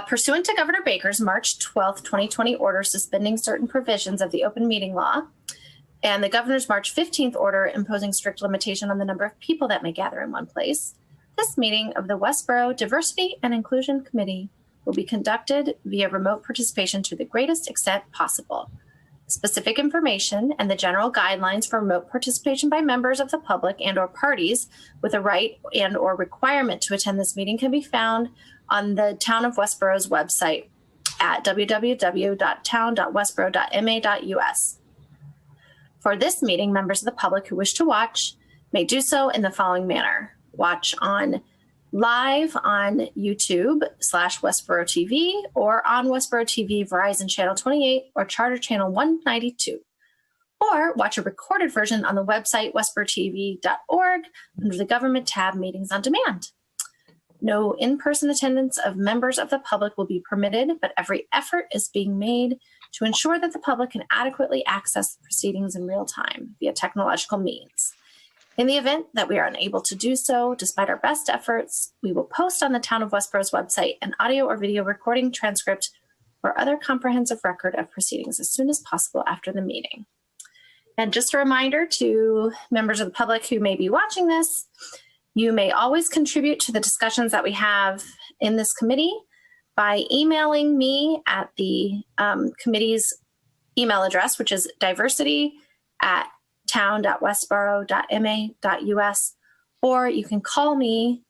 Pursuant to Governor Baker's March 12th, 2020 order suspending certain provisions of the open meeting law and the governor's March 15th order imposing strict limitation on the number of people that may gather in one place, this meeting of the Westborough Diversity and Inclusion Committee will be conducted via remote participation to the greatest extent possible. Specific information and the general guidelines for remote participation by members of the public and or parties with a right and or requirement to attend this meeting can be found on the Town of Westborough's website at www.town.westborough.ma.us. For this meeting, members of the public who wish to watch may do so in the following manner. Watch live on YouTube/Westborough TV or on Westborough TV, Verizon Channel 28 or Charter Channel 192. Or watch a recorded version on the website westboroughTV.org under the Government tab Meetings on Demand. No in-person attendance of members of the public will be permitted, but every effort is being made to ensure that the public can adequately access the proceedings in real time via technological means. In the event that we are unable to do so, despite our best efforts, we will post on the Town of Westborough's website an audio or video recording transcript or other comprehensive record of proceedings as soon as possible after the meeting. And just a reminder to members of the public who may be watching this, you may always contribute to the discussions that we have in this committee by emailing me at the committee's email address, which is diversity@town.westborough.ma.us, or you can call me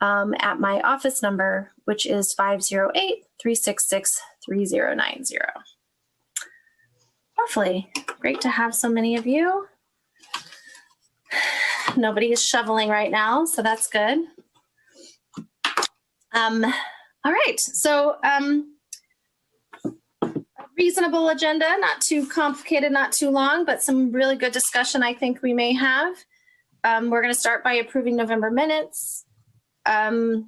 at my office number, which is 508-366-3090. Lovely. Great to have so many of you. Nobody is shoveling right now, so that's good. All right, so a reasonable agenda, not too complicated, not too long, but some really good discussion I think we may have. We're going to start by approving November minutes. We're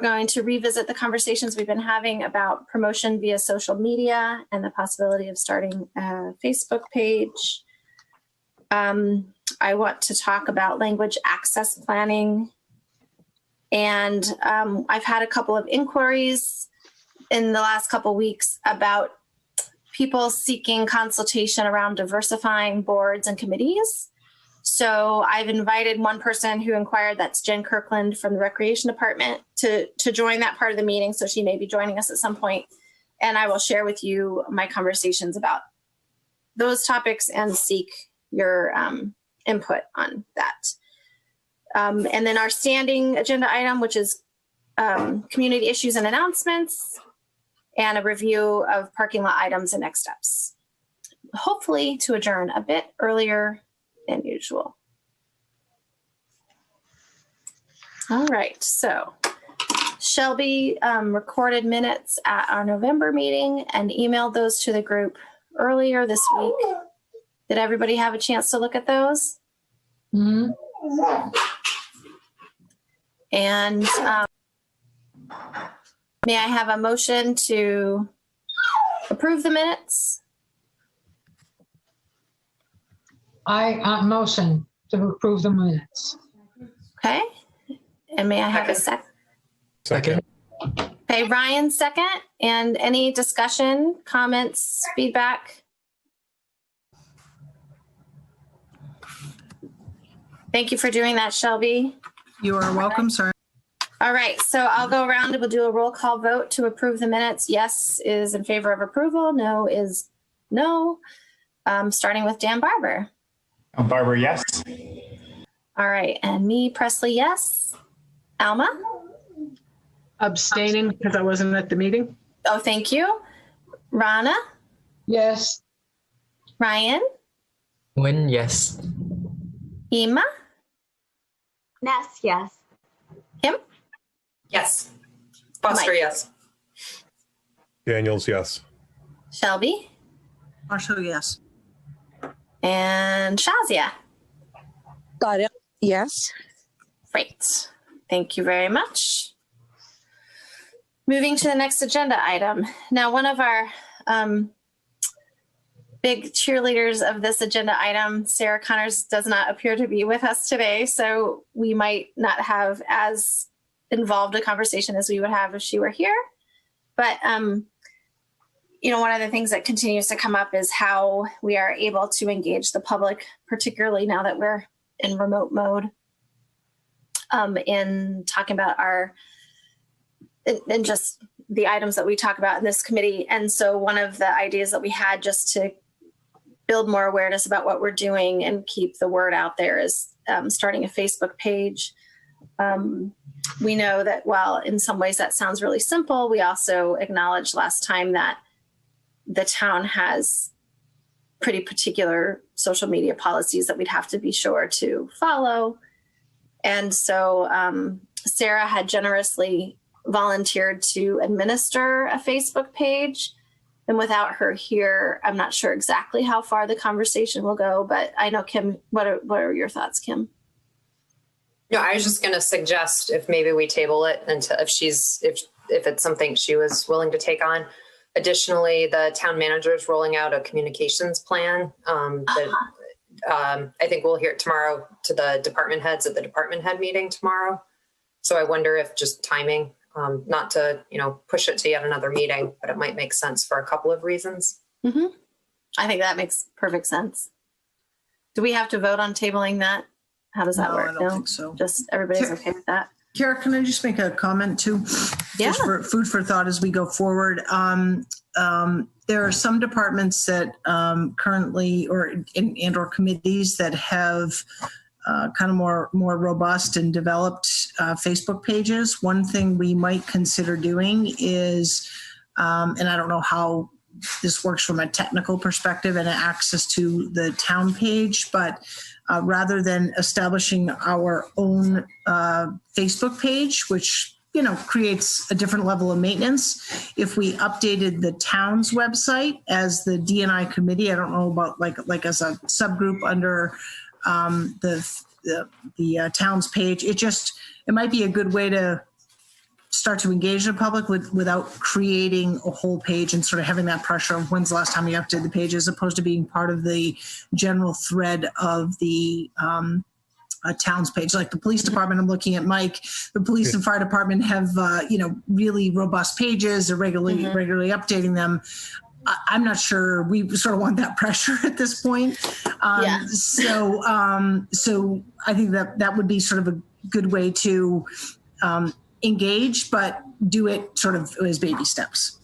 going to revisit the conversations we've been having about promotion via social media and the possibility of starting a Facebook page. I want to talk about language access planning. And I've had a couple of inquiries in the last couple of weeks about people seeking consultation around diversifying boards and committees. So I've invited one person who inquired, that's Jen Kirkland from the Recreation Department, to join that part of the meeting. So she may be joining us at some point. And I will share with you my conversations about those topics and seek your input on that. And then our standing agenda item, which is community issues and announcements, and a review of parking lot items and next steps. Hopefully to adjourn a bit earlier than usual. All right, so Shelby recorded minutes at our November meeting and emailed those to the group earlier this week. Did everybody have a chance to look at those? Mm-hmm. And may I have a motion to approve the minutes? I motion to approve the minutes. Okay. And may I have a second? Second. Okay, Ryan, second. And any discussion, comments, feedback? Thank you for doing that, Shelby. You are welcome, sir. All right, so I'll go around and we'll do a roll call vote to approve the minutes. Yes is in favor of approval. No is no. Starting with Dan Barber. Barber, yes. All right, and me, Presley, yes. Alma? Abstaining because I wasn't at the meeting. Oh, thank you. Rana? Yes. Ryan? Win, yes. Ema? Ness, yes. Kim? Yes. Foster, Mike. yes. Daniels, yes. Shelby? Marshall, yes. And Shazia? Got it. Yes. Great. Thank you very much. Moving to the next agenda item. Now, one of our big cheerleaders of this agenda item, Sarah Connors, does not appear to be with us today, so we might not have as involved a conversation as we would have if she were here. But, one of the things that continues to come up is how we are able to engage the public, particularly now that we're in remote mode, in talking about and just the items that we talk about in this committee. And so one of the ideas that we had just to build more awareness about what we're doing and keep the word out there is starting a Facebook page. We know that while in some ways that sounds really simple, we also acknowledged last time that the town has pretty particular social media policies that we'd have to be sure to follow. And so Sarah had generously volunteered to administer a Facebook page. And without her here, I'm not sure exactly how far the conversation will go, but I know, Kim, what are your thoughts, Kim? No, I was just going to suggest if maybe we table it until if it's something she was willing to take on. Additionally, the town manager is rolling out a communications plan that I think we'll hear tomorrow to the department heads at the department head meeting tomorrow. So I wonder if just timing, not to, push it to yet another meeting, but it might make sense for a couple of reasons. Mm-hmm. I think that makes perfect sense. Do we have to vote on tabling that? How does that work? I don't think so. Just everybody's okay with that? Kara, can I just make a comment too? Yeah. Just for food for thought as we go forward. There are some departments that currently or committees that have kind of more robust and developed Facebook pages. One thing we might consider doing is, and I don't know how this works from a technical perspective and access to the town page, but rather than establishing our own Facebook page, which creates a different level of maintenance, if we updated the town's website as the D&I committee, I don't know about like as a subgroup under the town's page, it might be a good way to start to engage the public without creating a whole page and sort of having that pressure of when's the last time you updated the page, as opposed to being part of the general thread of the town's page. Like the police department, I'm looking at Mike, the police and fire department have, really robust pages. They're regularly updating them. I'm not sure we sort of want that pressure at this point. So I think that would be sort of a good way to engage, but do it sort of as baby steps.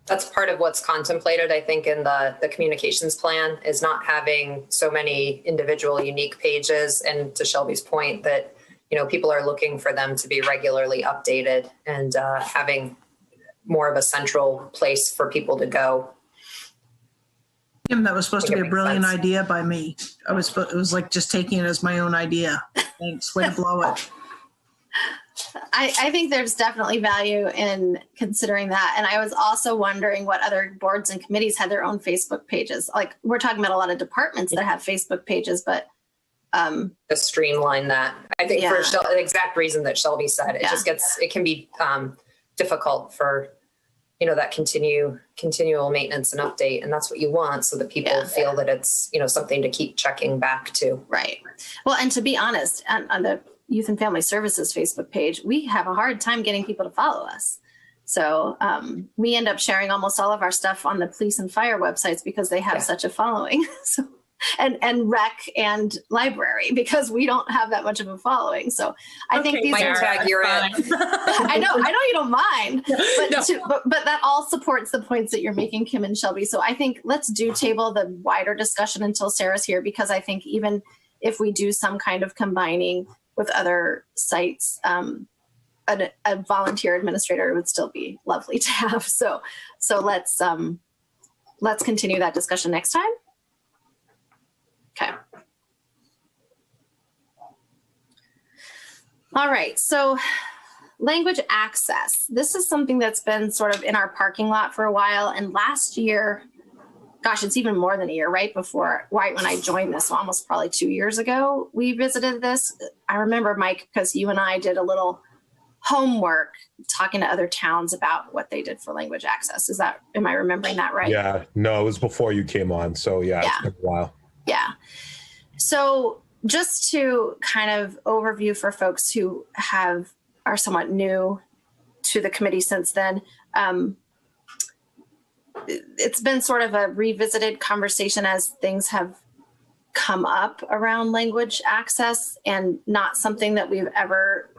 That's part of what's contemplated, I think, in the communications plan, is not having so many individual unique pages. And to Shelby's point that, people are looking for them to be regularly updated and having more of a central place for people to go. Tim, that was supposed to be a brilliant idea by me. It was like just taking it as my own idea. Thanks, way to blow it. I think there's definitely value in considering that. And I was also wondering what other boards and committees had their own Facebook pages. Like we're talking about a lot of departments that have Facebook pages, but to streamline that. I think for the exact reason that Shelby said, it can be difficult for, that continual maintenance and update. And that's what you want, so that people feel that it's, something to keep checking back to. Right. Well, and to be honest, on the Youth and Family Services Facebook page, we have a hard time getting people to follow us. So we end up sharing almost all of our stuff on the police and fire websites because they have such a following. So, and rec and library, because we don't have that much of a following. So I think these are tag you're in. I know you don't mind, but that all supports the points that you're making, Kim and Shelby. So I think let's table the wider discussion until Sarah's here, because I think even if we do some kind of combining with other sites, a volunteer administrator would still be lovely to have. So let's continue that discussion next time. Okay. All right. So language access. This is something that's been sort of in our parking lot for a while. And last year, gosh, it's even more than a year, right when I joined this, so almost probably 2 years ago, we visited this. I remember, Mike, because you and I did a little homework talking to other towns about what they did for language access. Am I remembering that right? Yeah, no, it was before you came on. So it's been a while. Yeah. So just to kind of overview for folks who are somewhat new to the committee since then. It's been sort of a revisited conversation as things have come up around language access, and not something that we've ever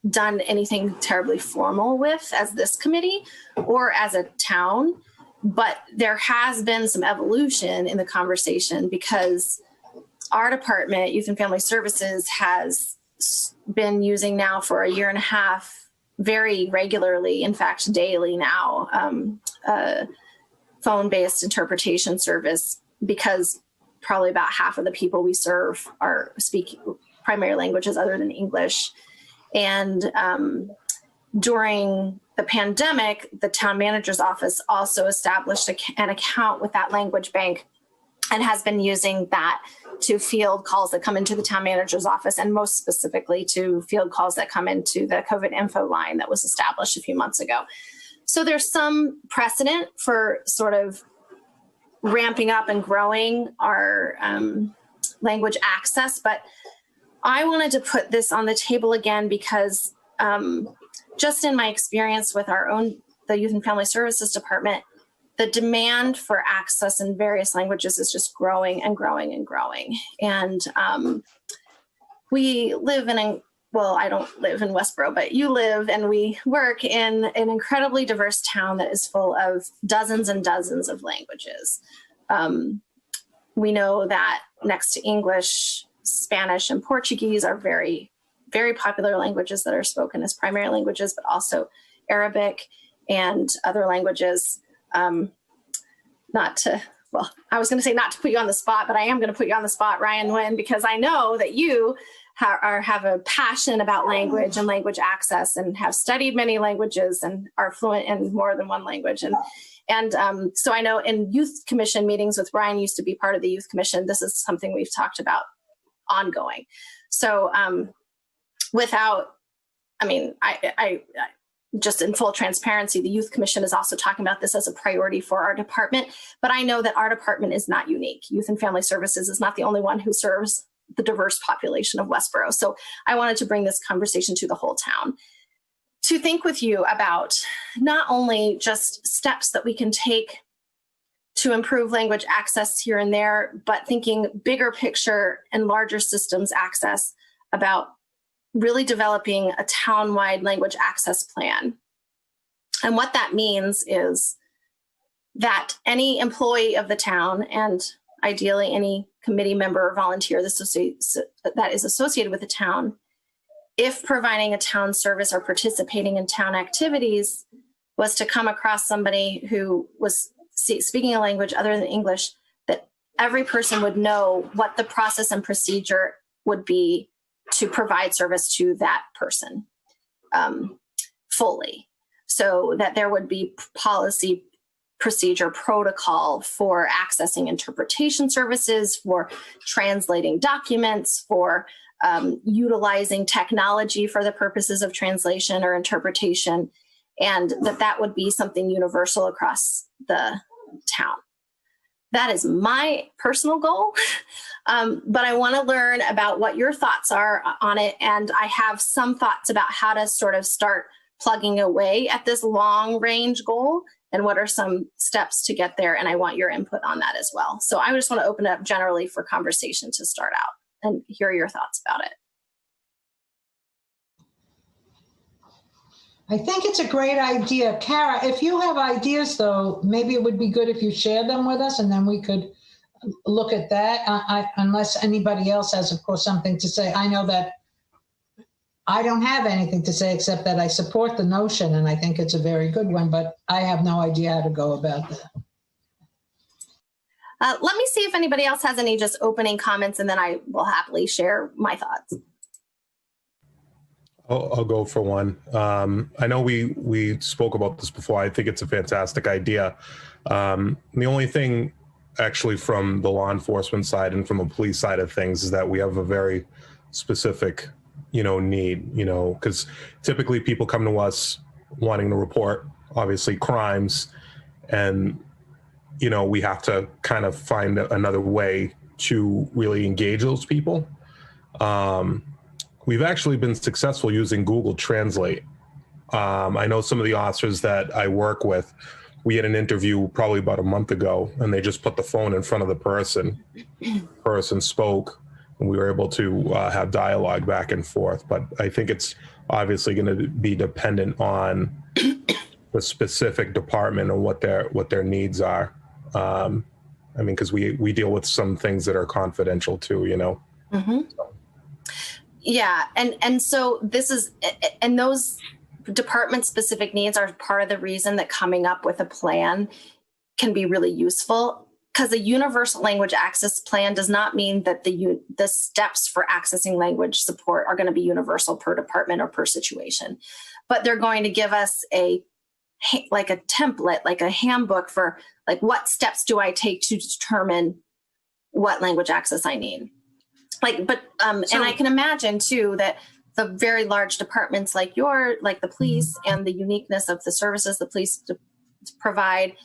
done anything terribly formal with as this committee or as a town. But there has been some evolution in the conversation because our department, Youth and Family Services, has been using now for a year and a half very regularly, in fact, daily now, phone-based interpretation service, because probably about half of the people we serve are speaking primary languages other than English. And during the pandemic, the town manager's office also established an account with that language bank and has been using that to field calls that come into the town manager's office, and most specifically to field calls that come into the COVID info line that was established a few months ago. So there's some precedent for sort of ramping up and growing our language access, but I wanted to put this on the table again because just in my experience with the Youth and Family Services Department, the demand for access in various languages is just growing and growing and growing. And we live well, I don't live in Westborough, but you live and we work in an incredibly diverse town that is full of dozens and dozens of languages. We know that next to English, Spanish and Portuguese are very, very popular languages that are spoken as primary languages, but also Arabic and other languages. I was going to say not to put you on the spot, but I am going to put you on the spot, Ryan Nguyen, because I know that you have a passion about language and language access and have studied many languages and are fluent in more than one language. And so I know in youth commission meetings with Ryan, used to be part of the youth commission, this is something we've talked about ongoing. So I just in full transparency, the Youth Commission is also talking about this as a priority for our department, but I know that our department is not unique. Youth and Family Services is not the only one who serves the diverse population of Westborough. So I wanted to bring this conversation to the whole town to think with you about not only just steps that we can take to improve language access here and there, but thinking bigger picture and larger systems access about really developing a town-wide language access plan. And what that means is that any employee of the town, and ideally any committee member or volunteer that is associated with the town, if providing a town service or participating in town activities, was to come across somebody who was speaking a language other than English, that every person would know what the process and procedure would be to provide service to that person fully, so that there would be policy, procedure, protocol for accessing interpretation services, for translating documents, for utilizing technology for the purposes of translation or interpretation, and that would be something universal across the town. That is my personal goal, but I want to learn about what your thoughts are on it, and I have some thoughts about how to sort of start plugging away at this long-range goal and what are some steps to get there, and I want your input on that as well. So I just want to open it up generally for conversation to start out and hear your thoughts about it. I think it's a great idea. Kara, if you have ideas, though, maybe it would be good if you share them with us, and then we could look at that, unless anybody else has, of course, something to say. I know that I don't have anything to say except that I support the notion, and I think it's a very good one, but I have no idea how to go about that. Let me see if anybody else has any just opening comments, and then I will happily share my thoughts. I'll go for one. I know we spoke about this before. I think it's a fantastic idea. The only thing actually from the law enforcement side and from the police side of things is that we have a very specific, need, because typically people come to us wanting to report, obviously, crimes, and, we have to kind of find another way to really engage those people. We've actually been successful using Google Translate I know some of the officers that I work with, we had an interview probably about a month ago, and they just put the phone in front of the person. Person spoke, and we were able to have dialogue back and forth. But I think it's obviously going to be dependent on the specific department and what their needs are. I mean, because we deal with some things that are confidential too, you know. Mm-hmm. Yeah, and so this is, and those department specific needs are part of the reason that coming up with a plan can be really useful, because a universal language access plan does not mean that the steps for accessing language support are going to be universal per department or per situation, but they're going to give us like a template, like a handbook for like what steps do I take to determine what language access I need. And I can imagine too that the very large departments like the police and the uniqueness of the services the police provide,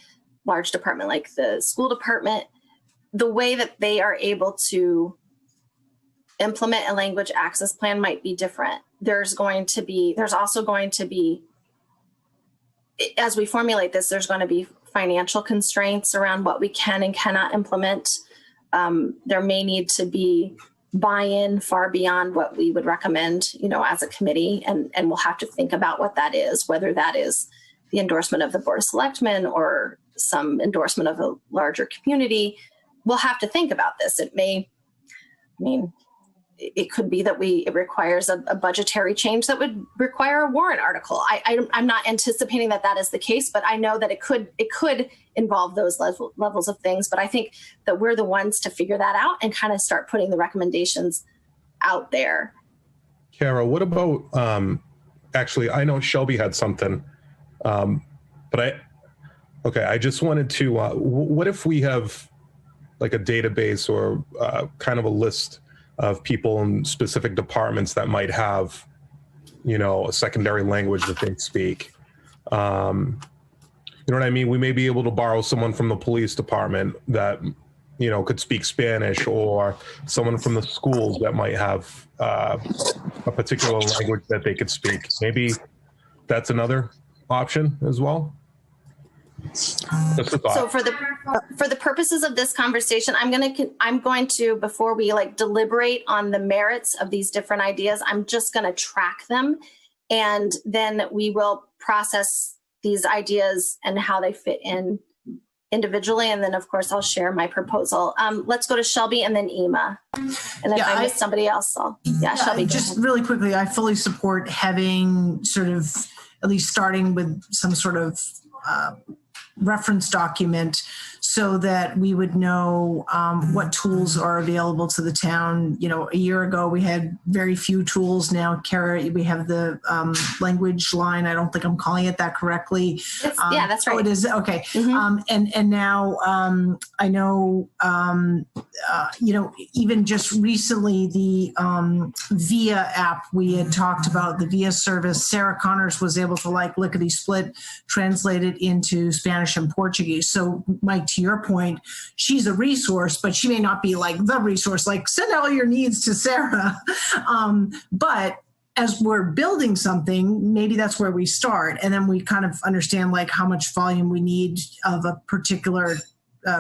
large department like the school department, the way that they are able to implement a language access plan might be different. There's also going to be, as we formulate this, there's going to be financial constraints around what we can and cannot implement. There may need to be buy-in far beyond what we would recommend, as a committee, and we'll have to think about what that is, whether that is the endorsement of the Board of Selectmen or some endorsement of a larger community. We'll have to think about this. It could be that it requires a budgetary change that would require a warrant article. I'm not anticipating that is the case, but I know that it could involve those levels of things. But I think that we're the ones to figure that out and kind of start putting the recommendations out there. Kara, what about, actually, I know Shelby had something, but I just wanted to, what if we have like a database or kind of a list of people in specific departments that might have, a secondary language that they speak. You know what I mean? We may be able to borrow someone from the police department that, could speak Spanish, or someone from the schools that might have a particular language that they could speak. Maybe that's another option as well. So for the purposes of this conversation, I'm going to, before we deliberate on the merits of these different ideas, I'm just going to track them, and then we will process these ideas and how they fit in individually. And then of course I'll share my proposal. Let's go to Shelby and then Ema. And if I miss somebody else, Shelby. Just really quickly, I fully support having sort of, at least starting with some sort of reference document so that we would know what tools are available to the town. A year ago we had very few tools. Now, Kara, we have the language line. I don't think I'm calling it that correctly. That's right. Oh, it is. Okay. Mm-hmm. And now I know, even just recently the VIA app, we had talked about the VIA service. Sarah Connors was able to lickety split translate it into Spanish and Portuguese. So Mike, to your point, she's a resource, but she may not be the resource, send all your needs to Sarah. But as we're building something, maybe that's where we start. And then we kind of understand how much volume we need of a particular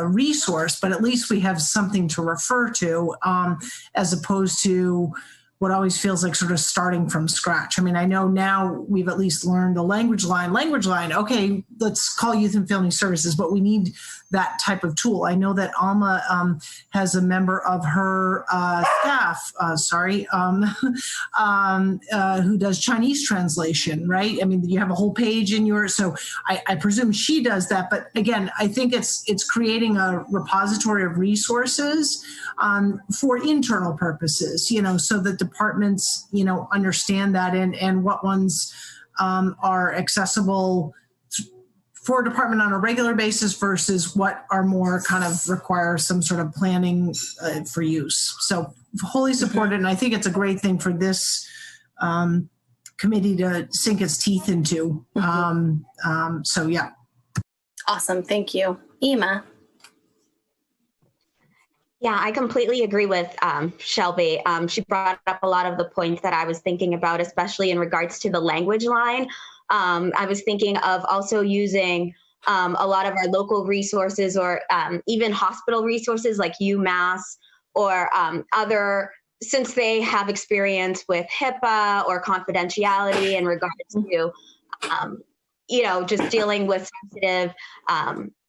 resource, but at least we have something to refer to, as opposed to what always feels like sort of starting from scratch. I mean, I know now we've at least learned the language line. Okay, let's call Youth and Family Services, but we need that type of tool. I know that Alma has a member of her staff, who does Chinese translation, right? I mean, you have a whole page in yours, so I presume she does that. But again, I think it's creating a repository of resources for internal purposes, so that departments, understand that and what ones are accessible for a department on a regular basis versus what are more kind of require some sort of planning for use. So wholly supported, and I think it's a great thing for this committee to sink its teeth into. So yeah. Awesome, thank you. Ema. Yeah, I completely agree with Shelby. She brought up a lot of the points that I was thinking about, especially in regards to the language line. I was thinking of also using a lot of our local resources, or even hospital resources like UMass or other, since they have experience with HIPAA or confidentiality in regards to, just dealing with sensitive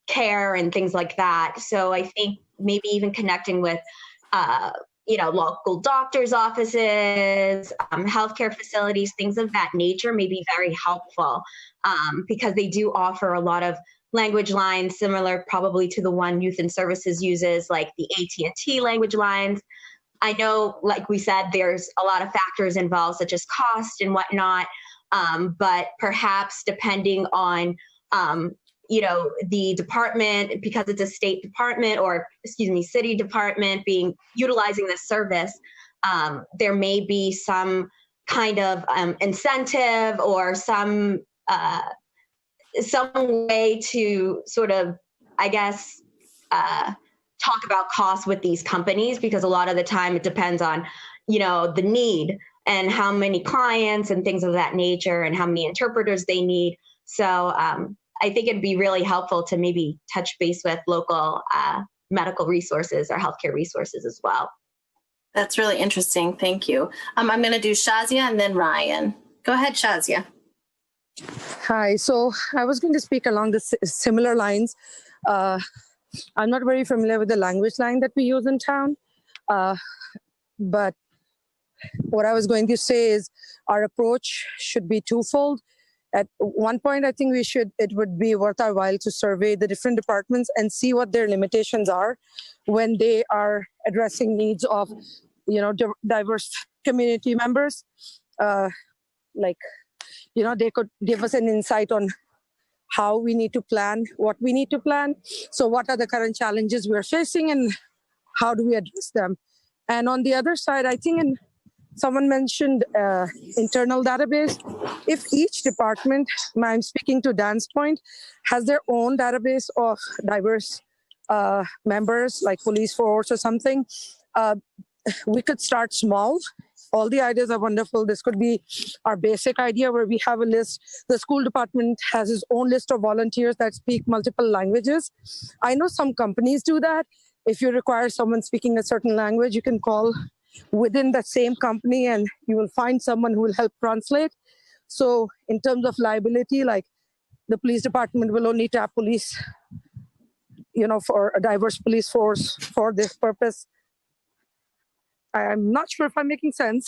care and things like that. So I think maybe even connecting with, local doctors' offices, healthcare facilities, things of that nature may be very helpful, because they do offer a lot of language lines similar probably to the one Youth and Services uses, like the AT&T language lines. I know, like we said, there's a lot of factors involved, such as cost and whatnot, but perhaps depending on the department, because it's a state department, or city department utilizing this service, there may be some kind of incentive or some way to sort of, I guess, talk about costs with these companies, because a lot of the time it depends on, the need and how many clients and things of that nature and how many interpreters they need. So I think it'd be really helpful to maybe touch base with local medical resources or healthcare resources as well. That's really interesting. Thank you. I'm going to do Shazia and then Ryan. Go ahead, Shazia. Hi. So I was going to speak along the similar lines. I'm not very familiar with the language line that we use in town, but what I was going to say is our approach should be twofold. At one point, I think it would be worth our while to survey the different departments and see what their limitations are when they are addressing needs of, diverse community members. They could give us an insight on how we need to plan, what we need to plan. So what are the current challenges we're facing and how do we address them? And on the other side, I think someone mentioned internal database. If each department, I'm speaking to Dan's point, has their own database of diverse members, like police force or something, we could start small. All the ideas are wonderful. This could be our basic idea where we have a list. The school department has its own list of volunteers that speak multiple languages. I know some companies do that. If you require someone speaking a certain language, you can call within the same company and you will find someone who will help translate. So in terms of liability, like the police department will only tap police, for a diverse police force for this purpose. I'm not sure if I'm making sense.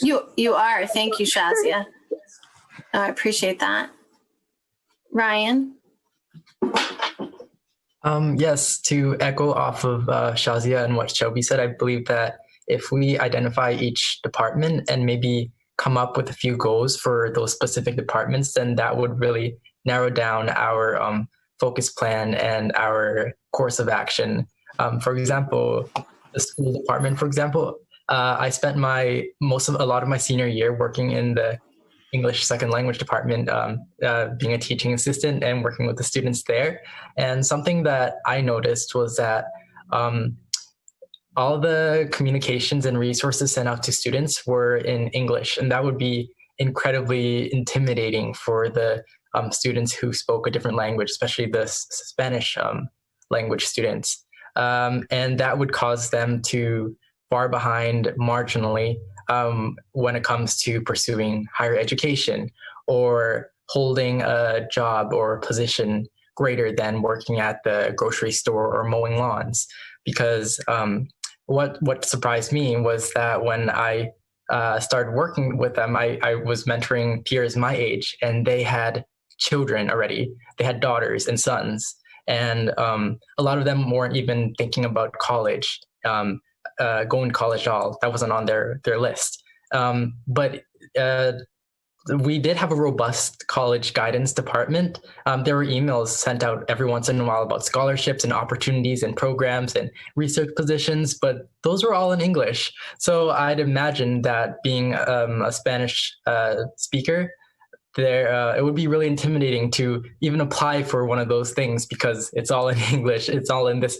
You are. Thank you, Shazia. I appreciate that. Ryan? Yes, to echo off of Shazia and what Shelby said, I believe that if we identify each department and maybe come up with a few goals for those specific departments, then that would really narrow down our focus plan and our course of action. For example, the school department, for example, I spent a lot of my senior year working in the English second language department, being a teaching assistant and working with the students there. And something that I noticed was that all the communications and resources sent out to students were in English, and that would be incredibly intimidating for the students who spoke a different language, especially the Spanish language students. And that would cause them to far behind marginally when it comes to pursuing higher education or holding a job or position greater than working at the grocery store or mowing lawns. Because what surprised me was that when I started working with them, I was mentoring peers my age, and they had children already. They had daughters and sons, and a lot of them weren't even thinking about college, going to college at all. That wasn't on their list. But we did have a robust college guidance department. There were emails sent out every once in a while about scholarships and opportunities and programs and research positions, but those were all in English. So I'd imagine that being a Spanish speaker, it would be really intimidating to even apply for one of those things because it's all in English. It's all in this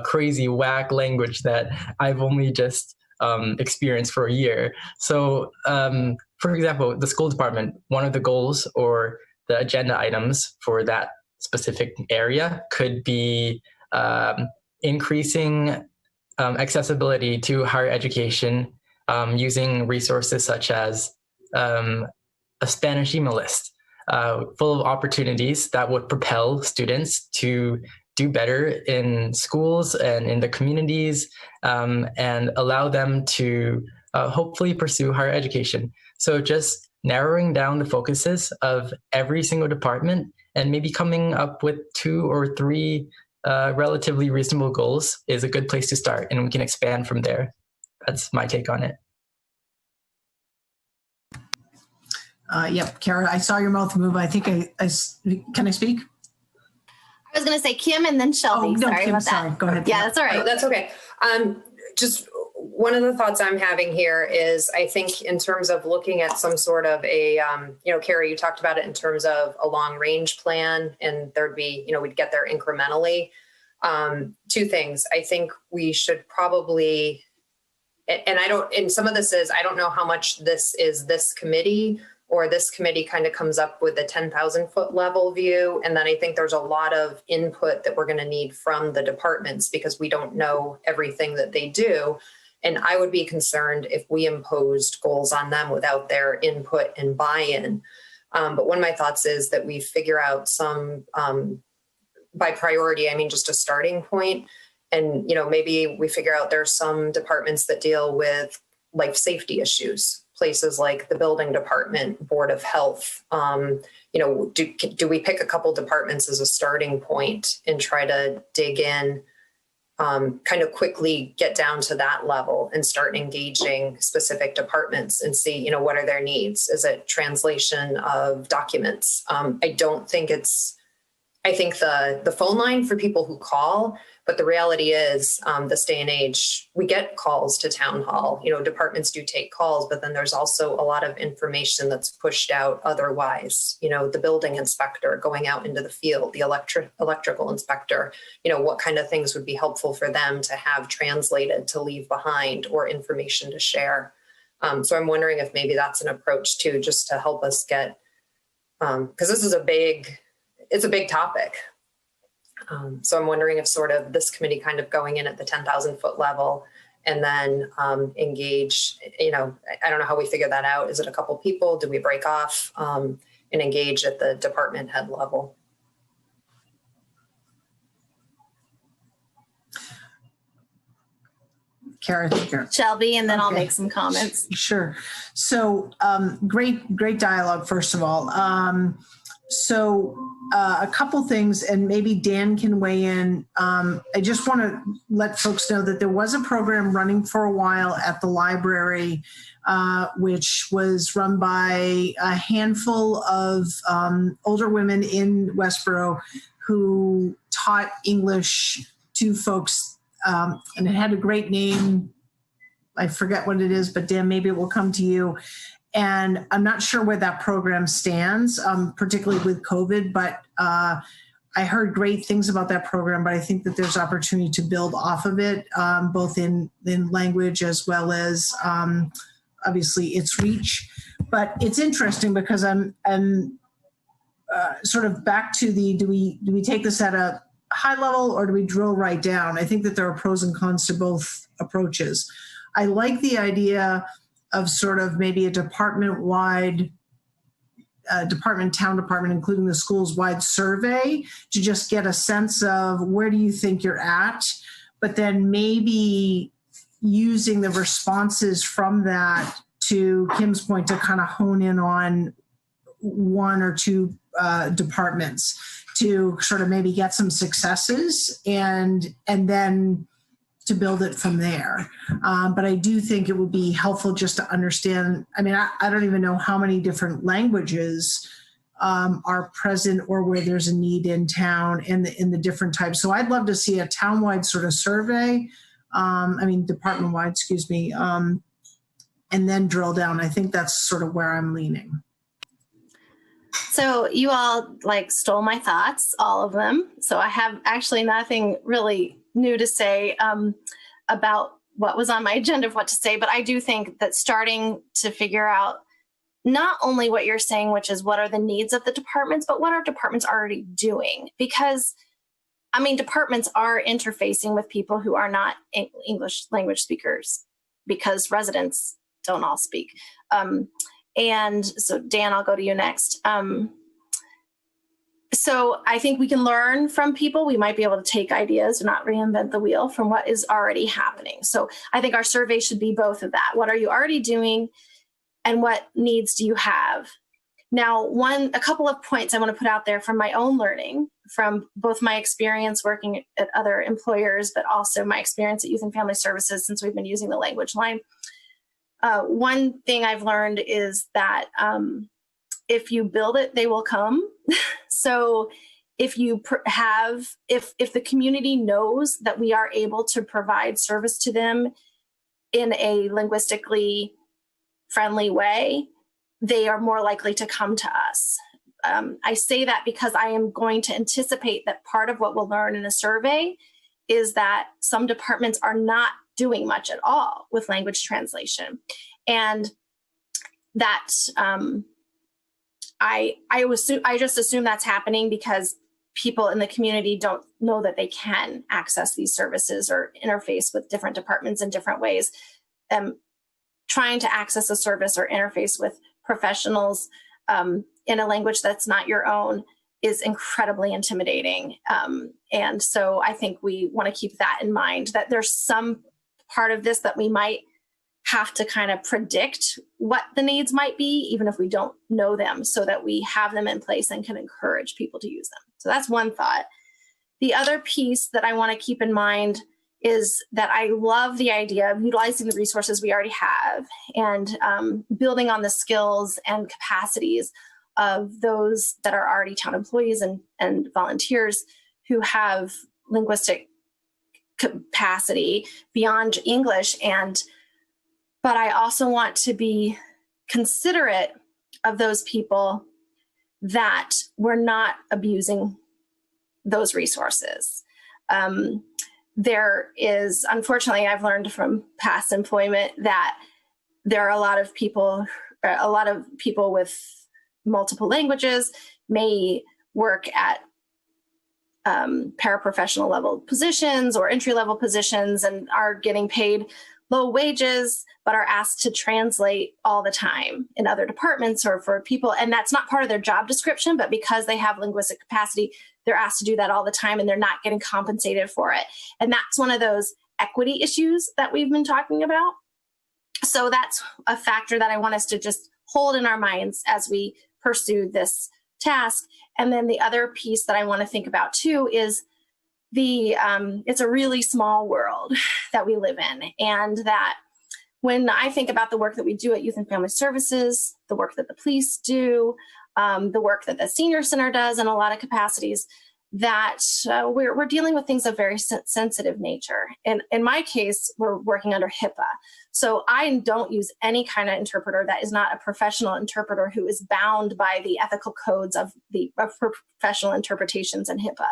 crazy whack language that I've only just experienced for a year. So for example, the school department, one of the goals or the agenda items for that specific area could be increasing accessibility to higher education using resources such as a Spanish email list full of opportunities that would propel students to do better in schools and in the communities, and allow them to hopefully pursue higher education. So just narrowing down the focuses of every single department and maybe coming up with 2 or 3 relatively reasonable goals is a good place to start, and we can expand from there. That's my take on it. Yep, Kara, I saw your mouth move. I think can I speak? I was going to say Kim and then Shelby. Oh, no, sorry Kim, about that. sorry. Go ahead. Yeah, that's all right. Oh, that's okay. Just one of the thoughts I'm having here is, I think in terms of looking at some sort of a, Kara, you talked about it in terms of a long range plan, and there'd be, we'd get there incrementally. 2 things. I think we should probably, and some of this is, I don't know how much this is this committee, or this committee kind of comes up with a 10,000 foot level view. And then I think there's a lot of input that we're going to need from the departments, because we don't know everything that they do. And I would be concerned if we imposed goals on them without their input and buy-in. But one of my thoughts is that we figure out some, by priority, I mean, just a starting point. And, maybe we figure out there's some departments that deal with life safety issues, places like the building department, Board of Health. Do we pick a couple departments as a starting point and try to dig in, kind of quickly get down to that level and start engaging specific departments and see, what are their needs? Is it translation of documents? I think the phone line for people who call, but the reality is this day and age, we get calls to town hall, departments do take calls, but then there's also a lot of information that's pushed out otherwise, the building inspector going out into the field, the electrical inspector, what kind of things would be helpful for them to have translated to leave behind, or information to share. So I'm wondering if maybe that's an approach too, just to help us get, because this is it's a big topic. So I'm wondering if sort of this committee kind of going in at the 10,000 foot level, and then engage, I don't know how we figure that out. Is it a couple people? Do we break off and engage at the department head level? Kara, Shelby, and then I'll make some comments. Sure. So great dialogue, first of all. A couple things, and maybe Dan can weigh in. I just want to let folks know that there was a program running for a while at the library, which was run by a handful of older women in Westborough who taught English to folks, and it had a great name. I forget what it is, but Dan, maybe it will come to you. And I'm not sure where that program stands, particularly with COVID, but I heard great things about that program, but I think that there's opportunity to build off of it, both in language as well as obviously its reach. But it's interesting because I'm sort of back to do we take this at a high level, or do we drill right down? I think that there are pros and cons to both approaches. I like the idea of sort of maybe a department-wide, town department, including the schools-wide survey, to just get a sense of where do you think you're at, but then maybe using the responses from that, to Kim's point, to kind of hone in on 1 or 2 departments to sort of maybe get some successes and then to build it from there. But I do think it would be helpful just to understand. I mean, I don't even know how many different languages are present, or where there's a need in town in the different types. So I'd love to see a townwide sort of survey, department-wide, excuse me, and then drill down. I think that's sort of where I'm leaning. So you all stole my thoughts, all of them. So I have actually nothing really new to say about what was on my agenda of what to say, but I do think that starting to figure out not only what you're saying, which is what are the needs of the departments, but what are departments already doing? Because, I mean, departments are interfacing with people who are not English language speakers because residents don't all speak. And so, Dan, I'll go to you next. So I think we can learn from people. We might be able to take ideas and not reinvent the wheel from what is already happening. So I think our survey should be both of that. What are you already doing and what needs do you have? Now, a couple of points I want to put out there from my own learning, from both my experience working at other employers, but also my experience at Youth and Family Services since we've been using the language line. One thing I've learned is that if you build it, they will come. So if you if the community knows that we are able to provide service to them in a linguistically friendly way, they are more likely to come to us. I say that because I am going to anticipate that part of what we'll learn in a survey is that some departments are not doing much at all with language translation. And that I just assume that's happening because people in the community don't know that they can access these services or interface with different departments in different ways. Trying to access a service or interface with professionals in a language that's not your own is incredibly intimidating. And so I think we want to keep that in mind, that there's some part of this that we might have to kind of predict what the needs might be, even if we don't know them, so that we have them in place and can encourage people to use them. So that's one thought. The other piece that I want to keep in mind is that I love the idea of utilizing the resources we already have and building on the skills and capacities of those that are already town employees and volunteers who have linguistic capacity beyond English. But I also want to be considerate of those people that we're not abusing those resources. There is, unfortunately, I've learned from past employment that there are a lot of people with multiple languages may work at paraprofessional level positions or entry level positions and are getting paid low wages, but are asked to translate all the time in other departments or for people. And that's not part of their job description, but because they have linguistic capacity, they're asked to do that all the time and they're not getting compensated for it. And that's one of those equity issues that we've been talking about. So that's a factor that I want us to just hold in our minds as we pursue this task. And then the other piece that I want to think about too is it's a really small world that we live in. And that when I think about the work that we do at Youth and Family Services, the work that the police do, the work that the Senior Center does in a lot of capacities, that we're dealing with things of very sensitive nature. And in my case, we're working under HIPAA. So I don't use any kind of interpreter that is not a professional interpreter who is bound by the ethical codes of professional interpretations in HIPAA.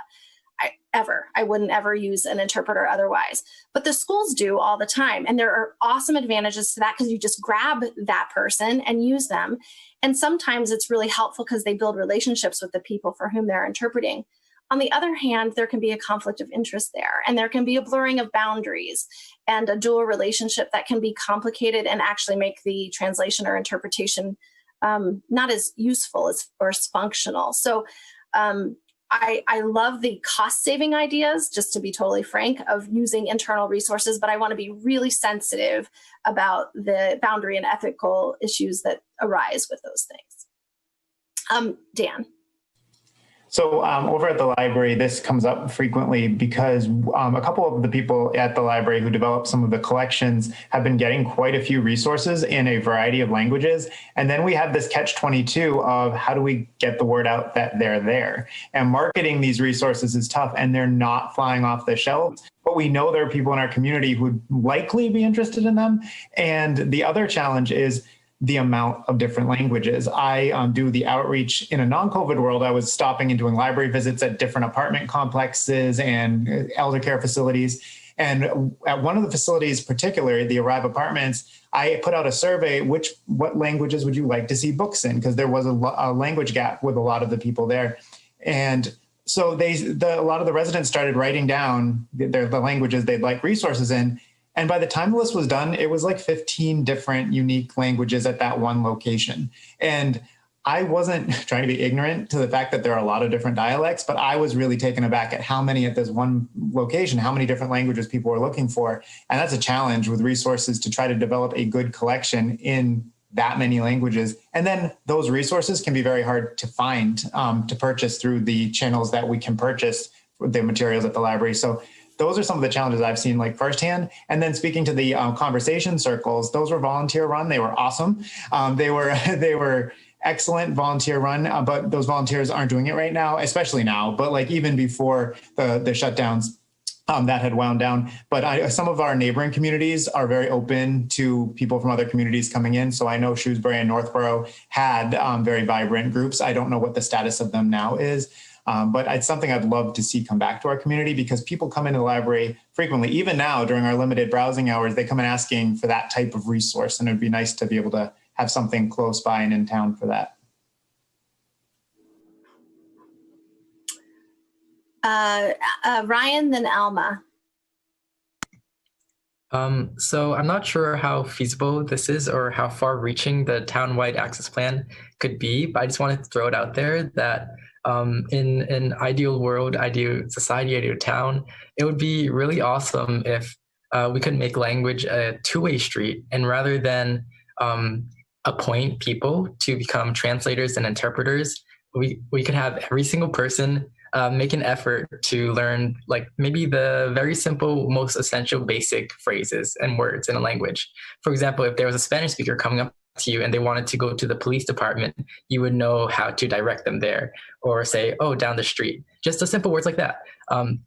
I wouldn't ever use an interpreter otherwise. But the schools do all the time. And there are awesome advantages to that because you just grab that person and use them. And sometimes it's really helpful because they build relationships with the people for whom they're interpreting. On the other hand, there can be a conflict of interest there, and there can be a blurring of boundaries and a dual relationship that can be complicated and actually make the translation or interpretation not as useful or as functional. So I love the cost-saving ideas, just to be totally frank, of using internal resources, but I want to be really sensitive about the boundary and ethical issues that arise with those things. Dan. So over at the library, this comes up frequently because a couple of the people at the library who developed some of the collections have been getting quite a few resources in a variety of languages. And then we have this catch-22 of how do we get the word out that they're there? And marketing these resources is tough and they're not flying off the shelves. But we know there are people in our community who would likely be interested in them. And the other challenge is the amount of different languages. I do the outreach in a non-COVID world. I was stopping and doing library visits at different apartment complexes and elder care facilities. And at one of the facilities, particularly the Arrive Apartments, I put out a survey, what languages would you like to see books in? Because there was a language gap with a lot of the people there. And so a lot of the residents started writing down the languages they'd like resources in. And by the time the list was done, it was like 15 different unique languages at that one location. And I wasn't trying to be ignorant to the fact that there are a lot of different dialects, but I was really taken aback at how many at this one location, how many different languages people were looking for. And that's a challenge with resources to try to develop a good collection in that many languages. And then those resources can be very hard to find, to purchase through the channels that we can purchase the materials at the library. So those are some of the challenges I've seen like firsthand. And then speaking to the conversation circles, those were volunteer run. They were awesome. They were excellent volunteer run, but those volunteers aren't doing it right now, especially now, but like even before the shutdowns, that had wound down. But some of our neighboring communities are very open to people from other communities coming in. So I know Shrewsbury and Northborough had very vibrant groups. I don't know what the status of them now is, but it's something I'd love to see come back to our community, because people come into the library frequently. Even now during our limited browsing hours, they come in asking for that type of resource. And it'd be nice to be able to have something close by and in town for that. Ryan, then Alma. So I'm not sure how feasible this is or how far reaching the town-wide access plan could be, but I just wanted to throw it out there that in an ideal world, ideal society, ideal town, it would be really awesome if we could make language a two-way street, and rather than appoint people to become translators and interpreters, we could have every single person make an effort to learn like maybe the very simple, most essential basic phrases and words in a language. For example, if there was a Spanish speaker coming up to you and they wanted to go to the police department, you would know how to direct them there, or say, oh, down the street. Just the simple words like that.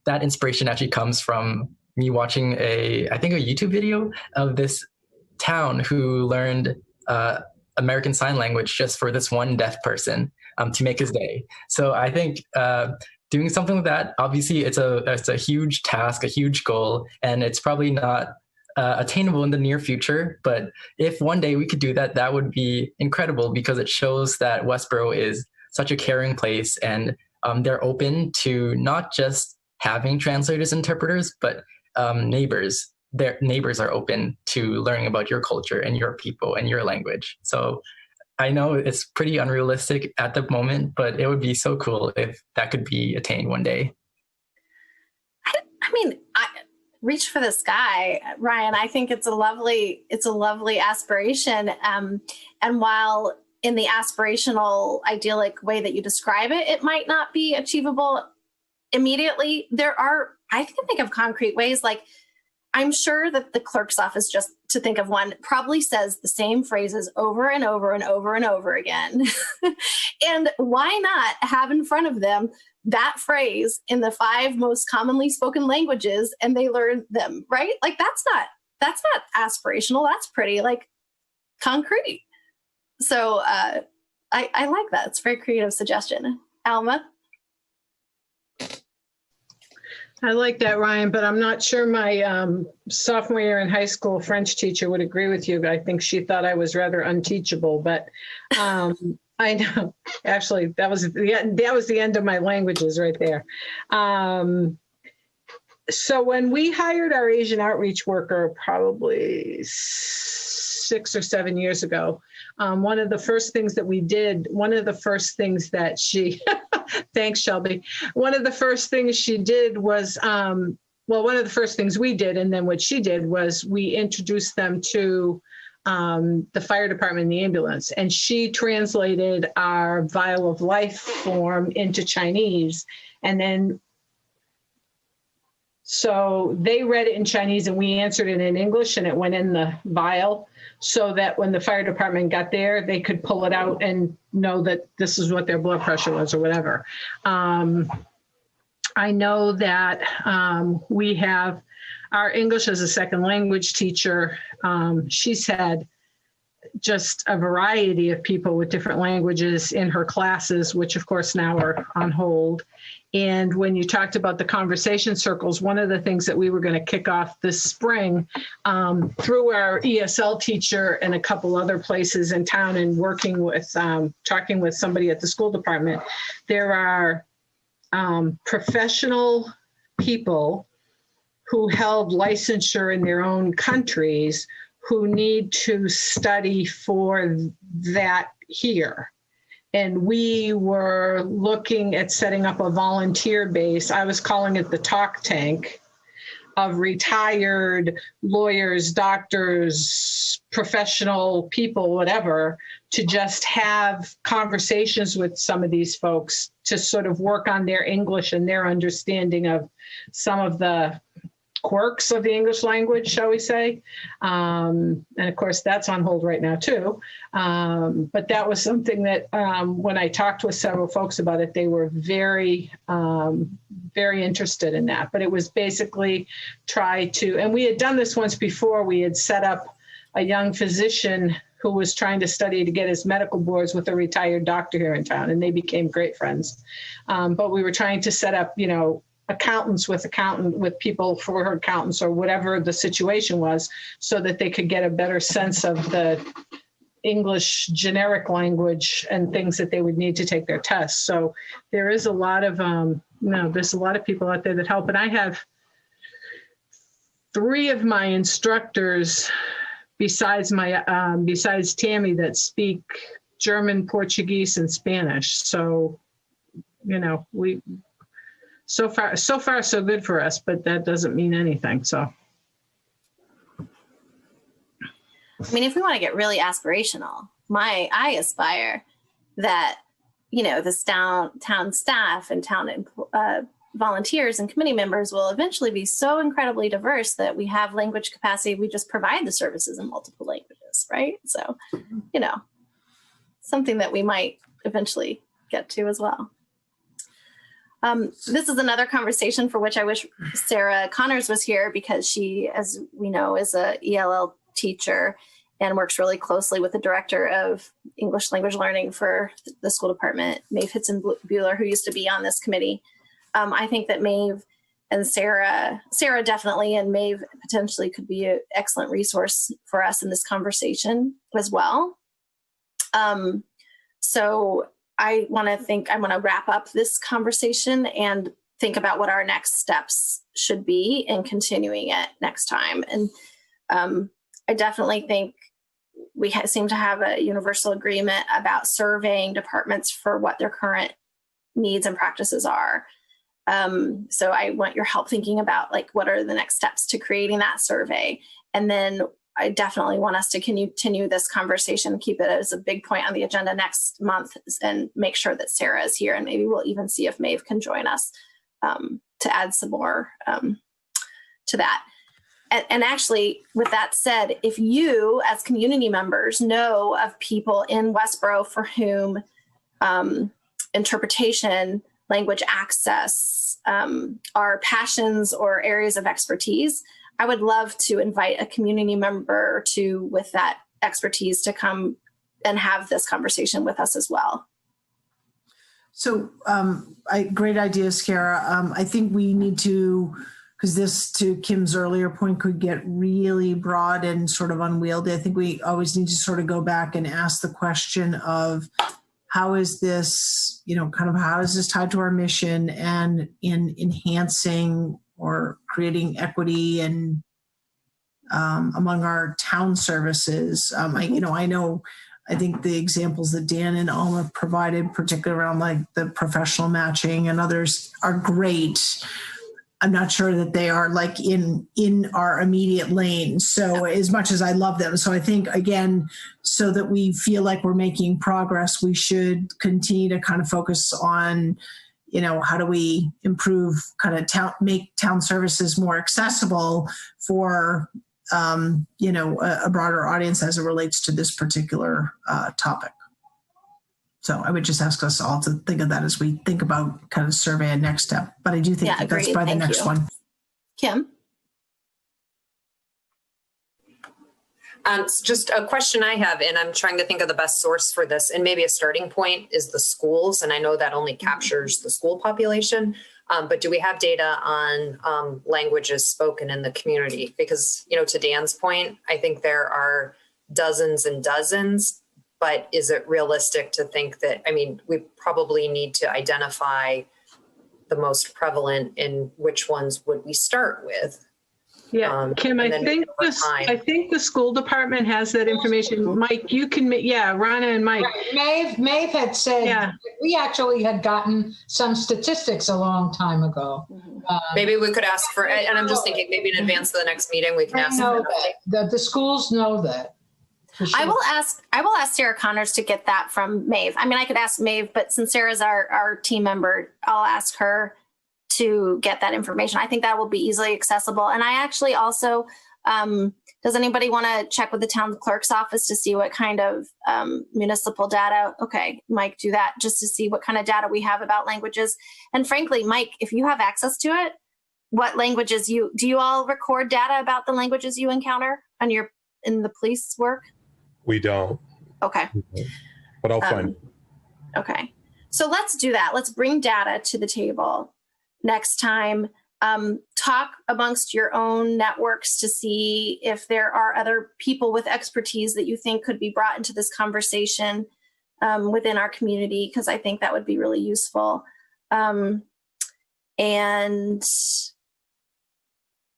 That inspiration actually comes from me watching I think a YouTube video of this town who learned American Sign Language just for this one deaf person to make his day. So I think doing something like that, obviously it's a huge task, a huge goal, and it's probably not attainable in the near future. But if one day we could do that, that would be incredible, because it shows that Westborough is such a caring place, and they're open to not just having translators, interpreters, but neighbors. Their neighbors are open to learning about your culture and your people and your language. So I know it's pretty unrealistic at the moment, but it would be so cool if that could be attained one day. I mean, reach for the sky, Ryan. I think it's a lovely aspiration. And while in the aspirational, idyllic way that you describe it, it might not be achievable immediately. I can think of concrete ways, like I'm sure that the clerk's office, just to think of one, probably says the same phrases over and over and over and over again. And why not have in front of them that phrase in the 5 most commonly spoken languages, and they learn them, right? Like that's not aspirational. That's pretty like concrete. So I like that. It's a very creative suggestion. Alma? I like that, Ryan, but I'm not sure my sophomore year in high school French teacher would agree with you. I think she thought I was rather unteachable, but I know, actually, that was the end of my languages right there. So when we hired our Asian outreach worker, probably 6 or 7 years ago, one of the first things that she, thanks, Shelby. One of the first things she did was, one of the first things we did, and then what she did was we introduced them to the fire department and the ambulance. And she translated our vial of life form into Chinese. And then, so they read it in Chinese and we answered it in English, and it went in the vial, so that when the fire department got there, they could pull it out and know that this is what their blood pressure was or whatever. I know that we have our English as a second language teacher. She's had just a variety of people with different languages in her classes, which of course now are on hold. And when you talked about the conversation circles, one of the things that we were going to kick off this spring through our ESL teacher and a couple other places in town and working with, talking with somebody at the school department, there are professional people who held licensure in their own countries who need to study for that here. And we were looking at setting up a volunteer base. I was calling it the talk tank of retired lawyers, doctors, professional people, whatever, to just have conversations with some of these folks to sort of work on their English and their understanding of some of the quirks of the English language, shall we say. And of course, that's on hold right now too. But that was something that when I talked with several folks about it, they were very, very interested in that. But it was basically try to, and we had done this once before, we had set up a young physician who was trying to study to get his medical boards with a retired doctor here in town, and they became great friends. But we were trying to set up, you know, accountants with people for accountants or whatever the situation was, so that they could get a better sense of the English generic language and things that they would need to take their tests. So there is a lot of, there's a lot of people out there that help. And I have 3 of my instructors besides Tammy that speak German, Portuguese, and Spanish. So, you know, so far, so good for us, but that doesn't mean anything. So, I mean, if we want to get really aspirational, I aspire that, you know, this town staff and town volunteers and committee members will eventually be so incredibly diverse that we have language capacity. We just provide the services in multiple languages, right? So, you know, something that we might eventually get to as well. This is another conversation for which I wish Sarah Connors was here, because she, as we know, is a ELL teacher and works really closely with the director of English language learning for the school department, Maeve Hitson-Buehler, who used to be on this committee. I think that Maeve and Sarah definitely, and Maeve potentially could be an excellent resource for us in this conversation as well. So I want to wrap up this conversation and think about what our next steps should be in continuing it next time. And I definitely think we seem to have a universal agreement about surveying departments for what their current needs and practices are. So I want your help thinking about, like, what are the next steps to creating that survey? And then I definitely want us to continue this conversation, keep it as a big point on the agenda next month, and make sure that Sarah is here. And maybe we'll even see if Maeve can join us to add some more to that. And actually, with that said, if you as community members know of people in Westborough for whom interpretation, language access are passions or areas of expertise, I would love to invite a community member with that expertise to come and have this conversation with us as well. So great ideas, Kara. I think we need to, because this, to Kim's earlier point, could get really broad and sort of unwieldy. I think we always need to sort of go back and ask the question of, how is this, how is this tied to our mission and in enhancing or creating equity and among our town services? I think the examples that Dan and Alma provided, particularly around like the professional matching and others, are great. I'm not sure that they are like in our immediate lane. So as much as I love them. So I think, again, so that we feel like we're making progress, we should continue to kind of focus on, how do we improve make town services more accessible for, a broader audience as it relates to this particular topic. So I would just ask us all to think of that as we think about kind of survey a next step. But I do think that's probably the next one. Kim? It's just a question I have, and I'm trying to think of the best source for this, and maybe a starting point is the schools. And I know that only captures the school population, but do we have data on languages spoken in the community? Because, you know, to Dan's point, I think there are dozens and dozens, but is it realistic to think that, I mean, we probably need to identify the most prevalent and which ones would we start with? Yeah, Kim, I think the school department has that information. Mike, you can, Rana and Mike. Right. Maeve had said we actually had gotten some statistics a long time ago. Maybe we could ask for, and I'm just thinking maybe in advance of the next meeting, we can ask for that. The schools know that. Sure. I will ask Sarah Connors to get that from Maeve. I mean, I could ask Maeve, but since Sarah's our team member, I'll ask her to get that information. I think that will be easily accessible. And I actually also, does anybody want to check with the town clerk's office to see what kind of municipal data? Okay, Mike, do that just to see what kind of data we have about languages. And frankly, Mike, if you have access to it, what languages do you all record data about the languages you encounter in the police work? We don't. Okay. But I'll find it. Okay. So let's do that. Let's bring data to the table next time. Talk amongst your own networks to see if there are other people with expertise that you think could be brought into this conversation within our community, because I think that would be really useful. And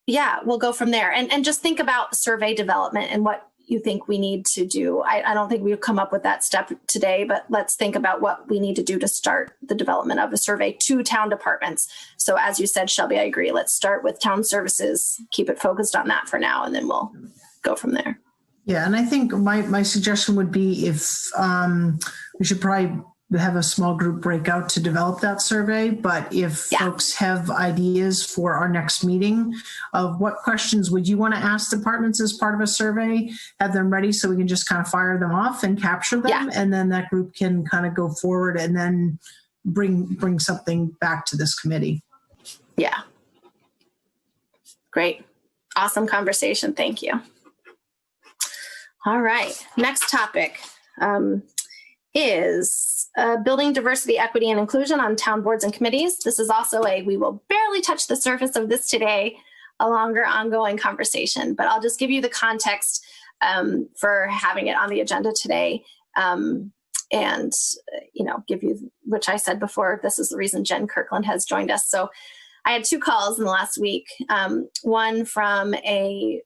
yeah, we'll go from there. And just think about survey development and what you think we need to do. I don't think we've come up with that step today, but let's think about what we need to do to start the development of a survey to town departments. So as you said, Shelby, I agree. Let's start with town services, keep it focused on that for now, and then we'll go from there. Yeah, and I think my suggestion would be if we should probably have a small group breakout to develop that survey. But if folks have ideas for our next meeting of what questions would you want to ask departments as part of a survey, have them ready so we can just kind of fire them off and capture them. Yeah. And then that group can kind of go forward and then bring something back to this committee. Yeah. Great. Awesome conversation. Thank you. All right. Next topic is building diversity, equity, and inclusion on town boards and committees. This is also we will barely touch the surface of this today, a longer ongoing conversation, but I'll just give you the context for having it on the agenda today. And, give you, which I said before, this is the reason Jen Kirkland has joined us. So I had 2 calls in the last week, one from a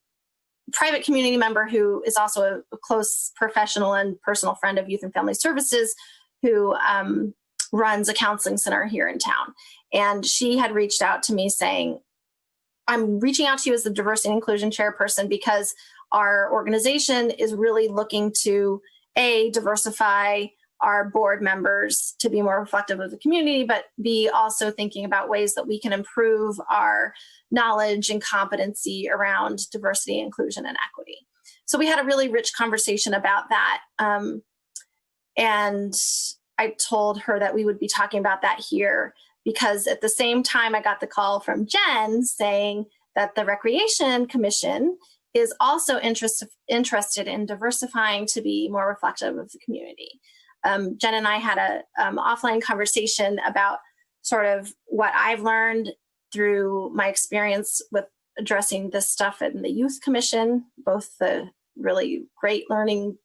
private community member who is also a close professional and personal friend of Youth and Family Services, who runs a counseling center here in town. And she had reached out to me saying, I'm reaching out to you as the diversity and inclusion chairperson because our organization is really looking to diversify our board members to be more reflective of the community, but B, also thinking about ways that we can improve our knowledge and competency around diversity, inclusion, and equity. So we had a really rich conversation about that. And I told her that we would be talking about that here because at the same time, I got the call from Jen saying that the Recreation Commission is also interested in diversifying to be more reflective of the community. Jen and I had a offline conversation about sort of what I've learned through my experience with addressing this stuff in the Youth Commission, both the really great learning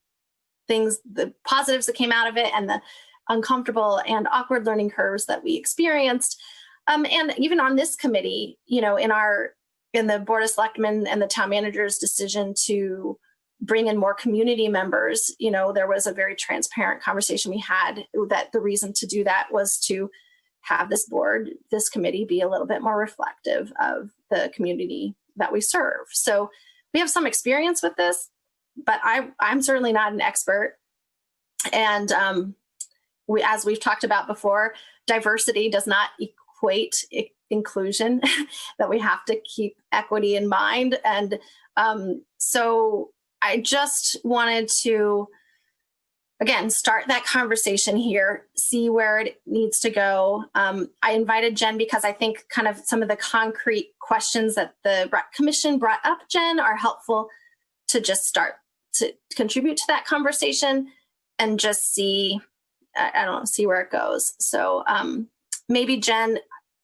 things, the positives that came out of it, and the uncomfortable and awkward learning curves that we experienced. And even on this committee, in the Board of Selectmen and the town manager's decision to bring in more community members, there was a very transparent conversation we had that the reason to do that was to have this committee be a little bit more reflective of the community that we serve. So we have some experience with this, but I'm certainly not an expert. And as we've talked about before, diversity does not equate inclusion, that we have to keep equity in mind. And so I just wanted to, again, start that conversation here, see where it needs to go. I invited Jen because I think kind of some of the concrete questions that the Rec Commission brought up, Jen, are helpful to just start to contribute to that conversation and just see, I don't know, see where it goes. So maybe Jen,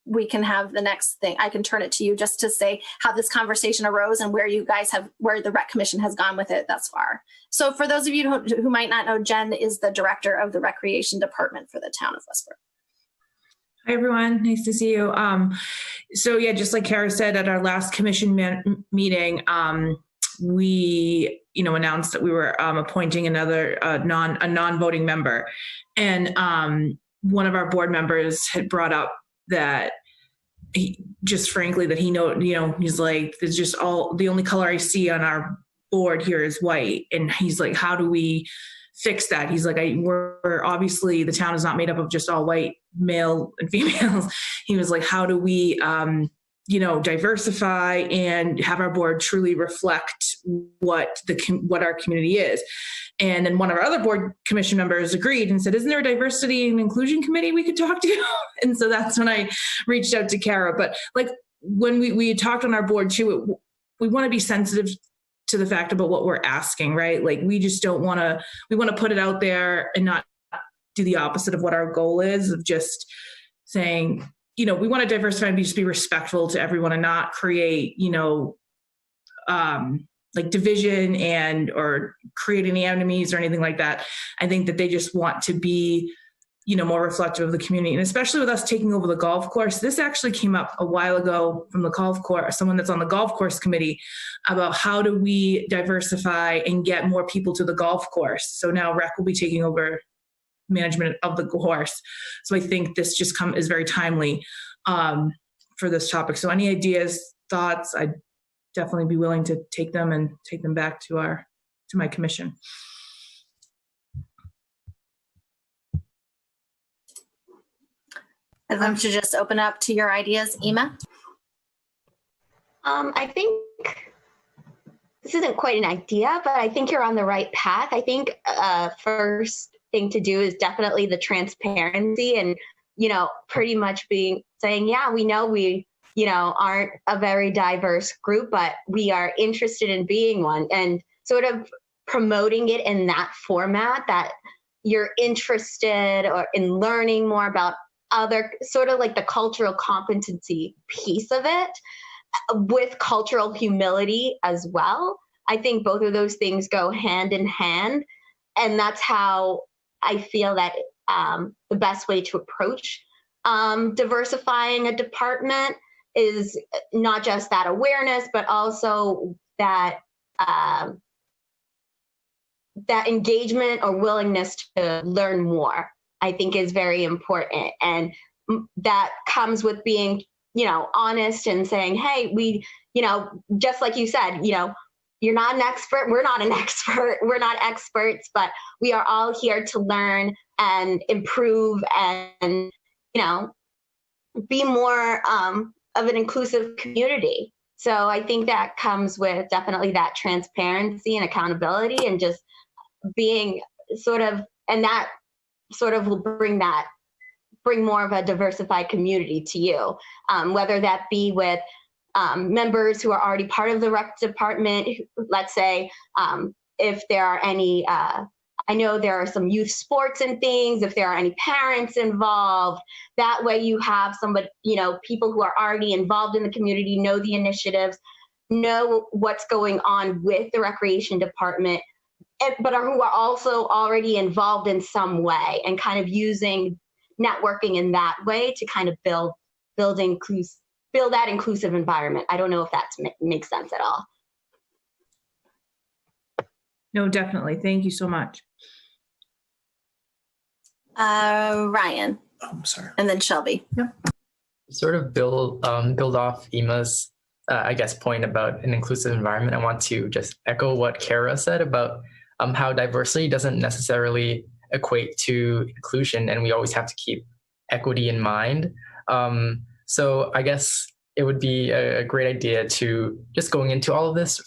we can have the next thing. I can turn it to you just to say how this conversation arose and where you guys have, where the Rec Commission has gone with it thus far. So for those of you who might not know, Jen is the director of the Recreation Department for the town of Westborough. Hi, everyone. Nice to see you. So yeah, just like Kara said at our last commission meeting, we, announced that we were appointing another non-voting member. And one of our board members had brought up that he's like, there's just the only color I see on our board here is white. And he's like, how do we fix that? He's like, we're obviously, the town is not made up of just all white male and females. He was like, how do we, diversify and have our board truly reflect what our community is? And then one of our other board commission members agreed and said, isn't there a diversity and inclusion committee we could talk to? And so that's when I reached out to Kara. But like when we talked on our board too, we want to be sensitive to the fact about what we're asking, right? Like we just don't want to, we want to put it out there and not do the opposite of what our goal is, of just saying, we want to diversify and just be respectful to everyone and not create, like division or create any enemies or anything like that. I think that they just want to be, more reflective of the community. And especially with us taking over the golf course, this actually came up a while ago from the golf course, someone that's on the golf course committee, about how do we diversify and get more people to the golf course. So now Rec will be taking over management of the course. So I think this just is very timely for this topic. So any ideas, thoughts, I'd definitely be willing to take them and take them back to my commission. I'd love to just open up to your ideas, Ema. I think this isn't quite an idea, but I think you're on the right path. I think first thing to do is definitely the transparency and, pretty much saying, yeah, we know we, aren't a very diverse group, but we are interested in being one, and sort of promoting it in that format, that you're interested or in learning more about other, sort of like the cultural competency piece of it with cultural humility as well. I think both of those things go hand in hand. And that's how I feel that the best way to approach diversifying a department is not just that awareness, but also that that engagement or willingness to learn more, I think is very important. And that comes with being, honest and saying, hey, we, just like you said, you're not an expert. We're not an expert. We're not experts, but we are all here to learn and improve and, be more of an inclusive community. So I think that comes with definitely that transparency and accountability and just being and that sort of will bring more of a diversified community to you, whether that be with members who are already part of the rec department. Let's say if there are any, I know there are some youth sports and things, if there are any parents involved, that way you have somebody, people who are already involved in the community, know the initiatives, know what's going on with the recreation department, but who are also already involved in some way, and kind of using networking in that way to kind of build that inclusive environment. I don't know if that makes sense at all. No, definitely. Thank you so much. Ryan. I'm sorry. And then Shelby. Yep. Sort of build off Ema's, point about an inclusive environment. I want to just echo what Kara said about how diversity doesn't necessarily equate to inclusion, and we always have to keep equity in mind. So I guess it would be a great idea to, just going into all of this,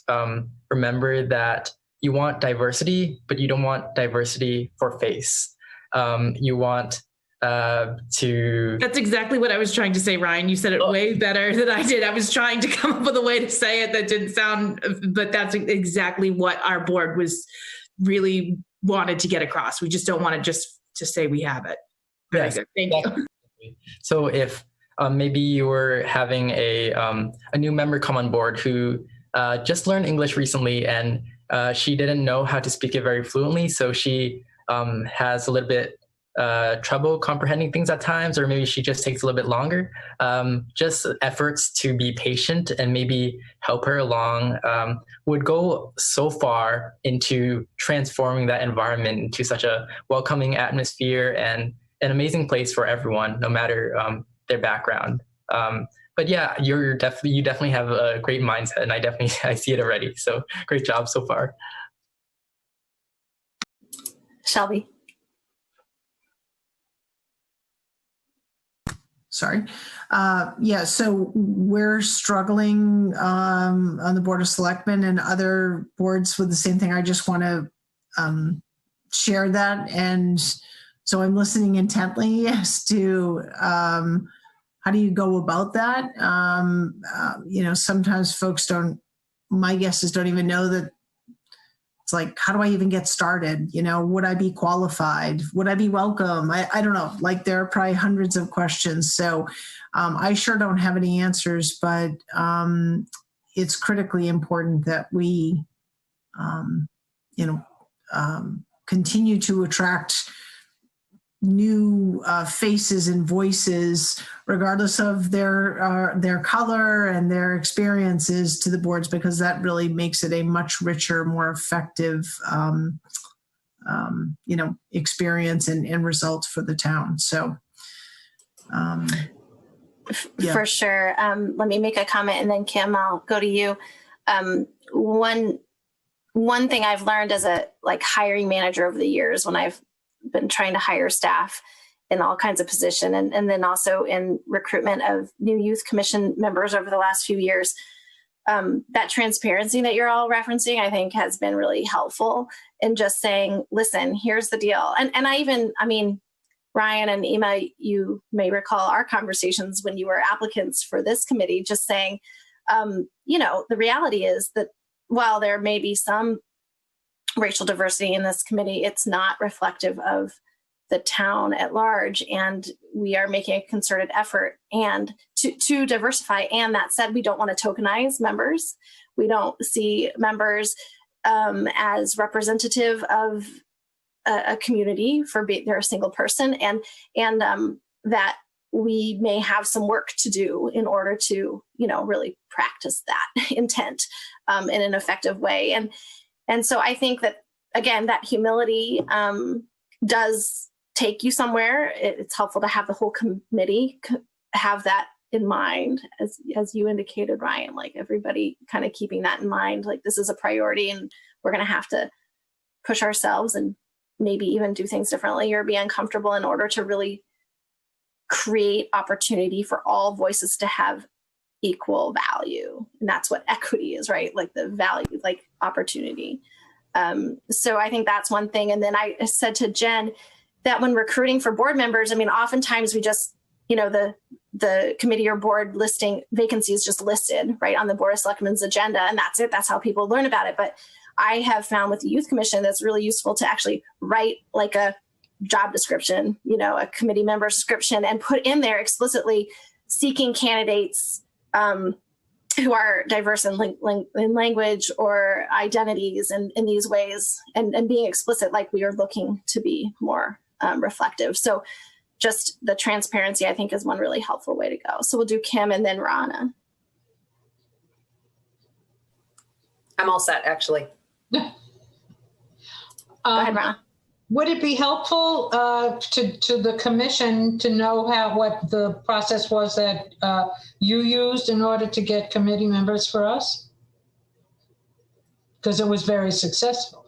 remember that you want diversity, but you don't want diversity for face. You want to. That's exactly what I was trying to say, Ryan. You said it way better than I did. I was trying to come up with a way to say it that didn't sound, but that's exactly what our board was really wanted to get across. We just don't want to just to say we have it. Very good. Thank you. So if maybe you were having a new member come on board who just learned English recently, and she didn't know how to speak it very fluently, so she has a little bit trouble comprehending things at times, or maybe she just takes a little bit longer. Just efforts to be patient and maybe help her along would go so far into transforming that environment into such a welcoming atmosphere and an amazing place for everyone, no matter their background. But yeah, you definitely have a great mindset, and I see it already. So great job so far. Shelby. Sorry. Yeah, so we're struggling on the Board of Selectmen and other boards with the same thing. I just want to share that. And so I'm listening intently as to how do you go about that? Sometimes folks my guesses don't even know that. It's like, how do I even get started? Would I be qualified? Would I be welcome? I don't know. Like, there are probably hundreds of questions. So I sure don't have any answers, but it's critically important that we, continue to attract new faces and voices, regardless of their color and their experiences, to the boards, because that really makes it a much richer, more effective, experience and results for the town. So, yeah. For sure. Let me make a comment, and then Kim, I'll go to you. One thing I've learned as a hiring manager over the years, when I've been trying to hire staff in all kinds of positions, and then also in recruitment of new youth commission members over the last few years, that transparency that you're all referencing, I think, has been really helpful in just saying, listen, here's the deal. And Ryan and Emma, you may recall our conversations when you were applicants for this committee, just saying, the reality is that while there may be some racial diversity in this committee, it's not reflective of the town at large, and we are making a concerted effort and to diversify. And that said, we don't want to tokenize members. We don't see members as representative of a community for they're a single person, and that we may have some work to do in order to really practice that intent in an effective way. And so I think that, again, that humility does take you somewhere. It's helpful to have the whole committee have that in mind, as you indicated, Ryan, like everybody kind of keeping that in mind, like this is a priority and we're going to have to push ourselves and maybe even do things differently or be uncomfortable in order to really create opportunity for all voices to have equal value. And that's what equity is, right? Like the value, like opportunity. So I think that's one thing. And then I said to Jen that when recruiting for board members, oftentimes we just, the committee or board listing vacancies just listed right on the Board of Selectmen's agenda. And that's it. That's how people learn about it. But I have found with the Youth Commission that's really useful to actually write like a job description, a committee member description, and put in there explicitly seeking candidates who are diverse in language or identities and in these ways, and being explicit, like we are looking to be more reflective. So just the transparency, I think, is one really helpful way to go. So we'll do Kim and then Rana. I'm all set, actually. Go ahead, Rana. Would it be helpful to the commission to know what the process was that you used in order to get committee members for us? Because it was very successful.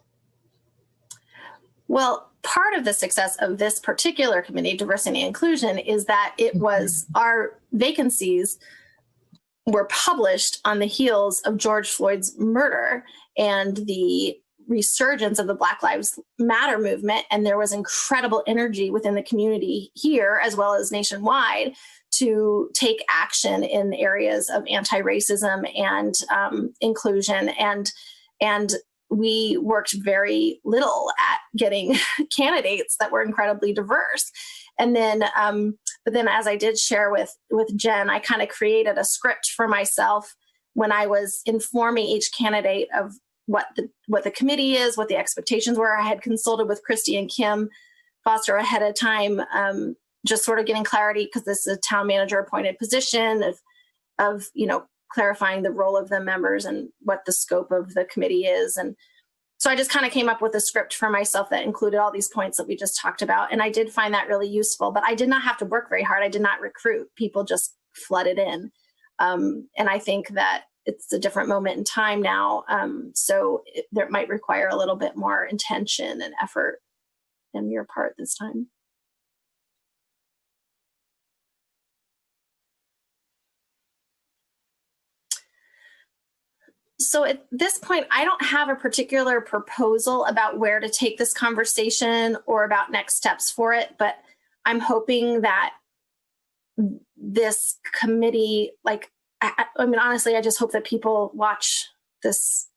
Well, part of the success of this particular committee, diversity and inclusion, is that it was our vacancies were published on the heels of George Floyd's murder and the resurgence of the Black Lives Matter movement, and there was incredible energy within the community here as well as nationwide to take action in areas of anti-racism and inclusion, and we worked very little at getting candidates that were incredibly diverse. And then, but then, as I did share with Jen, I kind of created a script for myself when I was informing each candidate of what the committee is, what the expectations were. I had consulted with Christy and Kim Foster ahead of time, just sort of getting clarity, because this is a town manager appointed position of clarifying the role of the members and what the scope of the committee is. And so I just kind of came up with a script for myself that included all these points that we just talked about. And I did find that really useful, but I did not have to work very hard. I did not recruit. People just flooded in. And I think that it's a different moment in time now. So there might require a little bit more intention and effort on your part this time. So at this point, I don't have a particular proposal about where to take this conversation or about next steps for it, but I'm hoping that this committee, I mean, honestly, I just hope that people watch this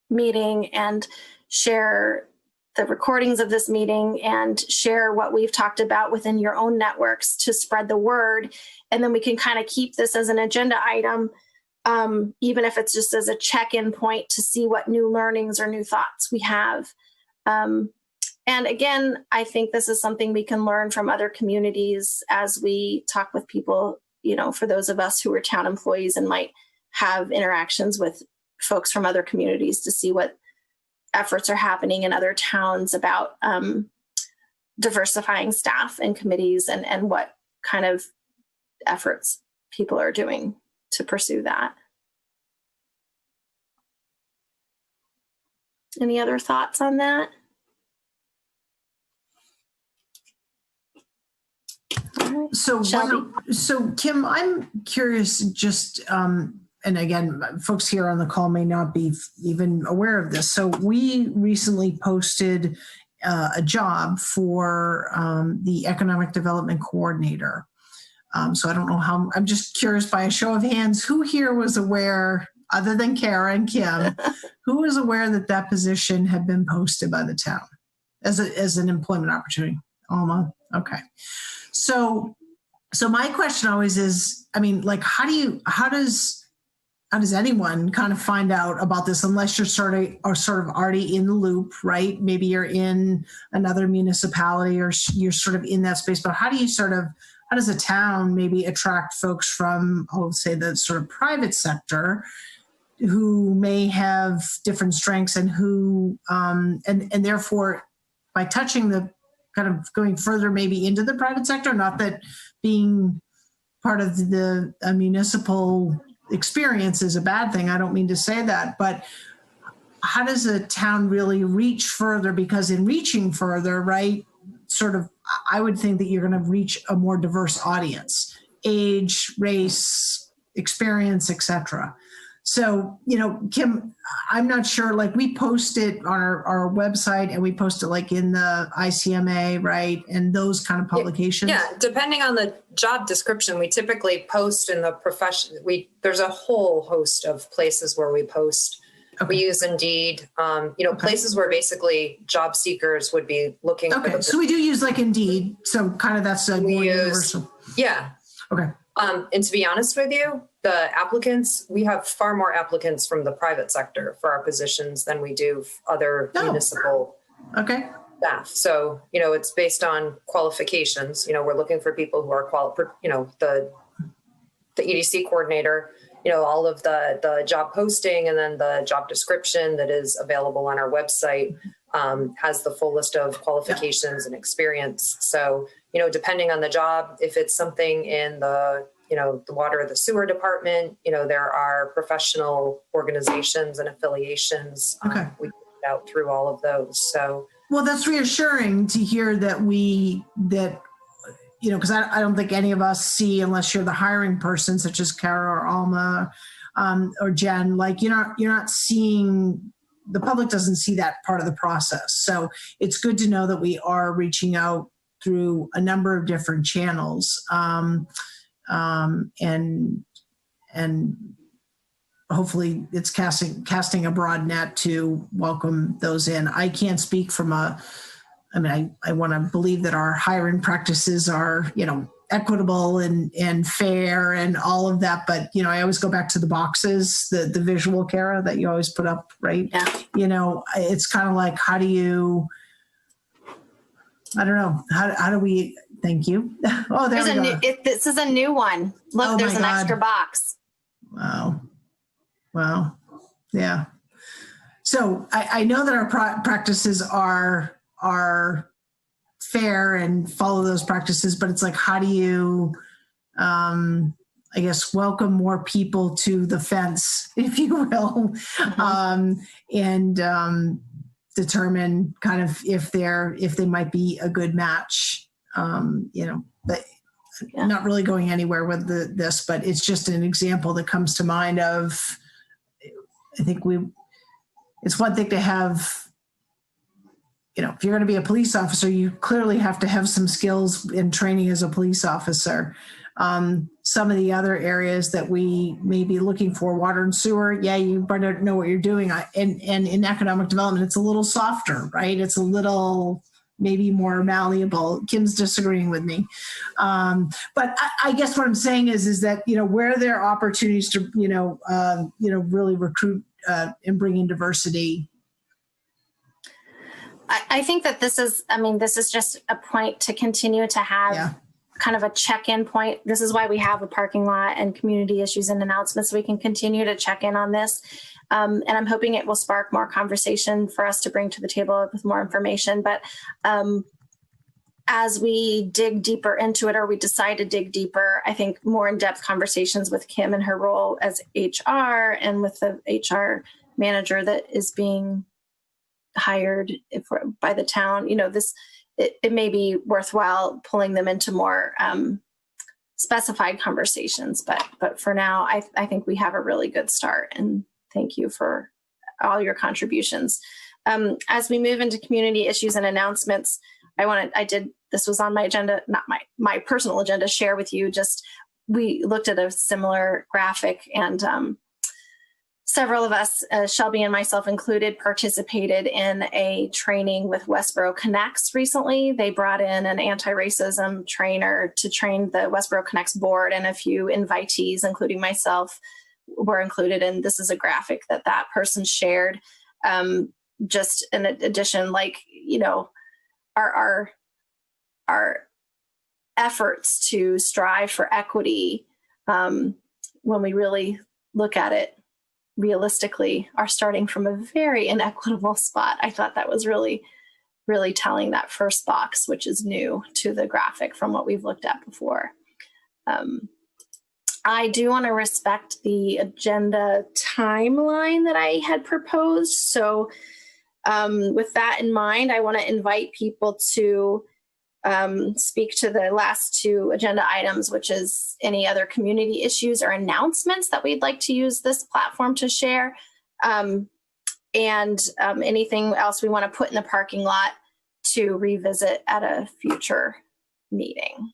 meeting and share the recordings of this meeting and share what we've talked about within your own networks to spread the word. And then we can kind of keep this as an agenda item, even if it's just as a check-in point to see what new learnings or new thoughts we have. And again, I think this is something we can learn from other communities as we talk with people, for those of us who are town employees and might have interactions with folks from other communities to see what efforts are happening in other towns about diversifying staff and committees and what kind of efforts people are doing to pursue that. Any other thoughts on that? So Kim, I'm curious, just, and again, folks here on the call may not be even aware of this. So we recently posted a job for the Economic Development Coordinator. So I don't know how, I'm just curious, by a show of hands, who here was aware, other than Kara and Kim, who was aware that that position had been posted by the town as an employment opportunity? Alma? Okay. So my question always is, I mean, how does anyone kind of find out about this unless you're sort of already in the loop, right? Maybe you're in another municipality or you're sort of in that space, but how does a town maybe attract folks from, say, the sort of private sector who may have different strengths and who, and therefore by touching the kind of going further maybe into the private sector, not that being part of the municipal experience is a bad thing. I don't mean to say that, but how does a town really reach further? Because in reaching further, right, sort of, I would think that you're going to reach a more diverse audience, age, race, experience, etc. So, Kim, I'm not sure, we post it on our website and we post it in the ICMA, right? And those kind of publications. Yeah, depending on the job description, we typically post in the profession. There's a whole host of places where we post. Okay. We use Indeed, okay. Places where basically job seekers would be looking. Okay, so we do use Indeed. So kind of that's a more universal. Yeah. Okay. And to be honest with you, the applicants, we have far more applicants from the private sector for our positions than we do other municipal staff. So, it's based on qualifications. We're looking for people who are the EDC coordinator, all of the job posting and then the job description that is available on our website has the full list of qualifications and experience. So, depending on the job, if it's something in the water or the sewer department, there are professional organizations and affiliations. Okay. We put out through all of those. So, well, that's reassuring to hear that because I don't think any of us see, unless you're the hiring person, such as Kara or Alma or Jen, you're not seeing the public doesn't see that part of the process. So it's good to know that we are reaching out through a number of different channels, and hopefully it's casting a broad net to welcome those in. I can't speak from I want to believe that our hiring practices are, equitable and fair and all of that. But, I always go back to the boxes, the visual, Kara, that you always put up, right? Yeah. It's kind of like, how do you, I don't know, how do we, thank you. Oh, there we go. This is a new one. Look, Oh, there's my an God. extra box. Wow. Yeah. So I know that our practices are fair and follow those practices, but it's like, how do you, I guess, welcome more people to the fence, if you will, and determine kind of if they might be a good match, but I'm not really going anywhere with this, but it's just an example that comes to mind of, I think it's one thing to have, if you're going to be a police officer, you clearly have to have some skills in training as a police officer. Some of the other areas that we may be looking for, water and sewer, you better know what you're doing. And in economic development, it's a little softer, right? It's a little maybe more malleable. Kim's disagreeing with me. But I guess what I'm saying is that, where there are opportunities to, really recruit and bring in diversity. I think that this is just a point to continue to have kind of a check-in point. This is why we have a parking lot and community issues and announcements. So we can continue to check in on this. And I'm hoping it will spark more conversation for us to bring to the table with more information. But as we dig deeper into it, or we decide to dig deeper, I think more in-depth conversations with Kim and her role as HR and with the HR manager that is being hired by the town, it may be worthwhile pulling them into more specified conversations. But for now, I think we have a really good start, and thank you for all your contributions. As we move into community issues and announcements, this was on my agenda, not my personal agenda, share with you. We looked at a similar graphic, and several of us, Shelby and myself included, participated in a training with Westborough Connects recently. They brought in an anti-racism trainer to train the Westborough Connects board, and a few invitees, including myself, were included. And this is a graphic that person shared. Just in addition, our efforts to strive for equity, when we really look at it realistically, are starting from a very inequitable spot. I thought that was really, really telling, that first box, which is new to the graphic from what we've looked at before. I do want to respect the agenda timeline that I had proposed. So with that in mind, I want to invite people to speak to the last two agenda items, which is any other community issues or announcements that we'd like to use this platform to share, and anything else we want to put in the parking lot to revisit at a future meeting.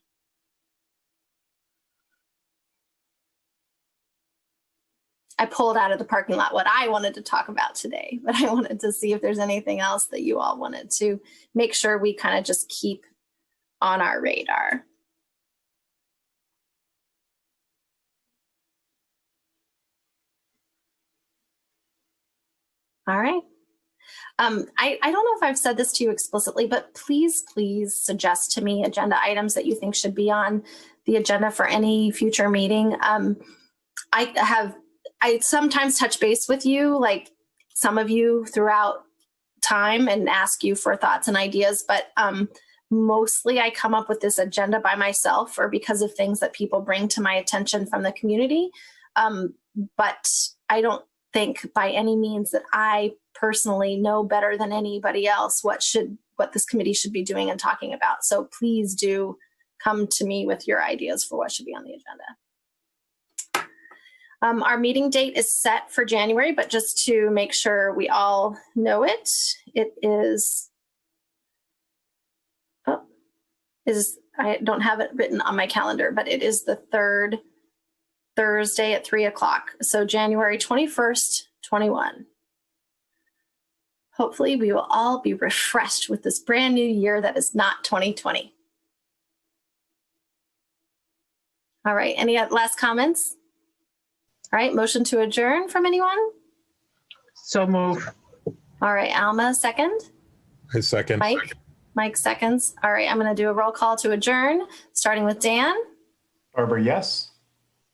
I pulled out of the parking lot what I wanted to talk about today, but I wanted to see if there's anything else that you all wanted to make sure we kind of just keep on our radar. All right. I don't know if I've said this to you explicitly, but please suggest to me agenda items that you think should be on the agenda for any future meeting. I sometimes touch base with you, like some of you throughout time, and ask you for thoughts and ideas, but mostly I come up with this agenda by myself or because of things that people bring to my attention from the community. But I don't think by any means that I personally know better than anybody else what this committee should be doing and talking about. So please do come to me with your ideas for what should be on the agenda. Our meeting date is set for January, but just to make sure we all know it, it is, I don't have it written on my calendar, but it is the third Thursday at 3:00. So January 21st, 21. Hopefully we will all be refreshed with this brand new year that is not 2020. All right, any last comments? All right, motion to adjourn from anyone? So move. All right, Alma, second. I second. Mike seconds. All right, I'm going to do a roll call to adjourn, starting with Dan. Barber, yes.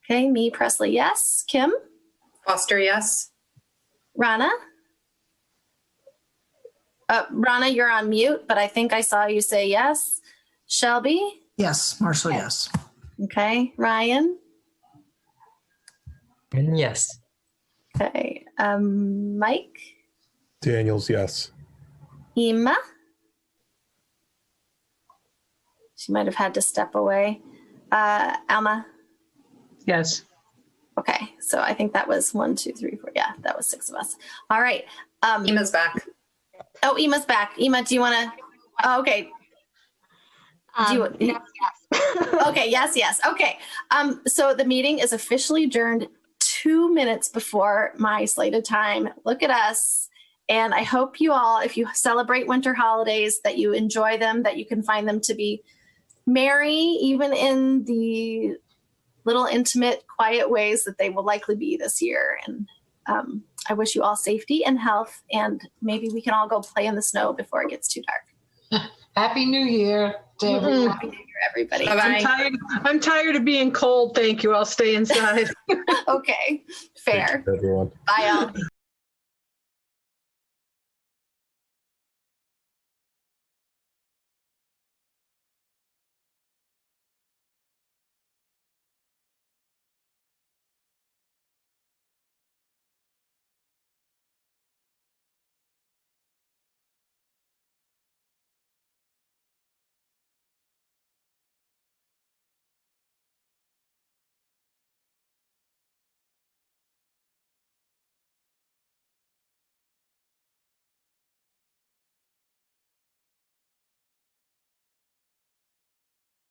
Okay, me, Presley, yes. Kim? Foster, yes. Rana? Rana, you're on mute, but I think I saw you say yes. Shelby? Yes, Marshall, yes. Okay, Ryan? And yes. Okay, Mike? Daniels, yes. Ema? She might have had to step away. Alma? Yes. Okay, so I think that was 1, 2, 3, 4. Yeah, that was 6 of us. All right. Ema's back. Oh, Ema's back. Ema, do you want to? Oh, okay. Yes. Okay, yes. Okay. So the meeting is officially adjourned 2 minutes before my slated time. Look at us. And I hope you all, if you celebrate winter holidays, that you enjoy them, that you can find them to be merry, even in the little intimate, quiet ways that they will likely be this year. And I wish you all safety and health, and maybe we can all go play in the snow before it gets too dark. Happy New Year to everyone. Happy New Year, everybody. Bye-bye. I'm tired of being cold. Thank you. I'll stay inside. Okay, fair. Thank you, everyone. Bye, all.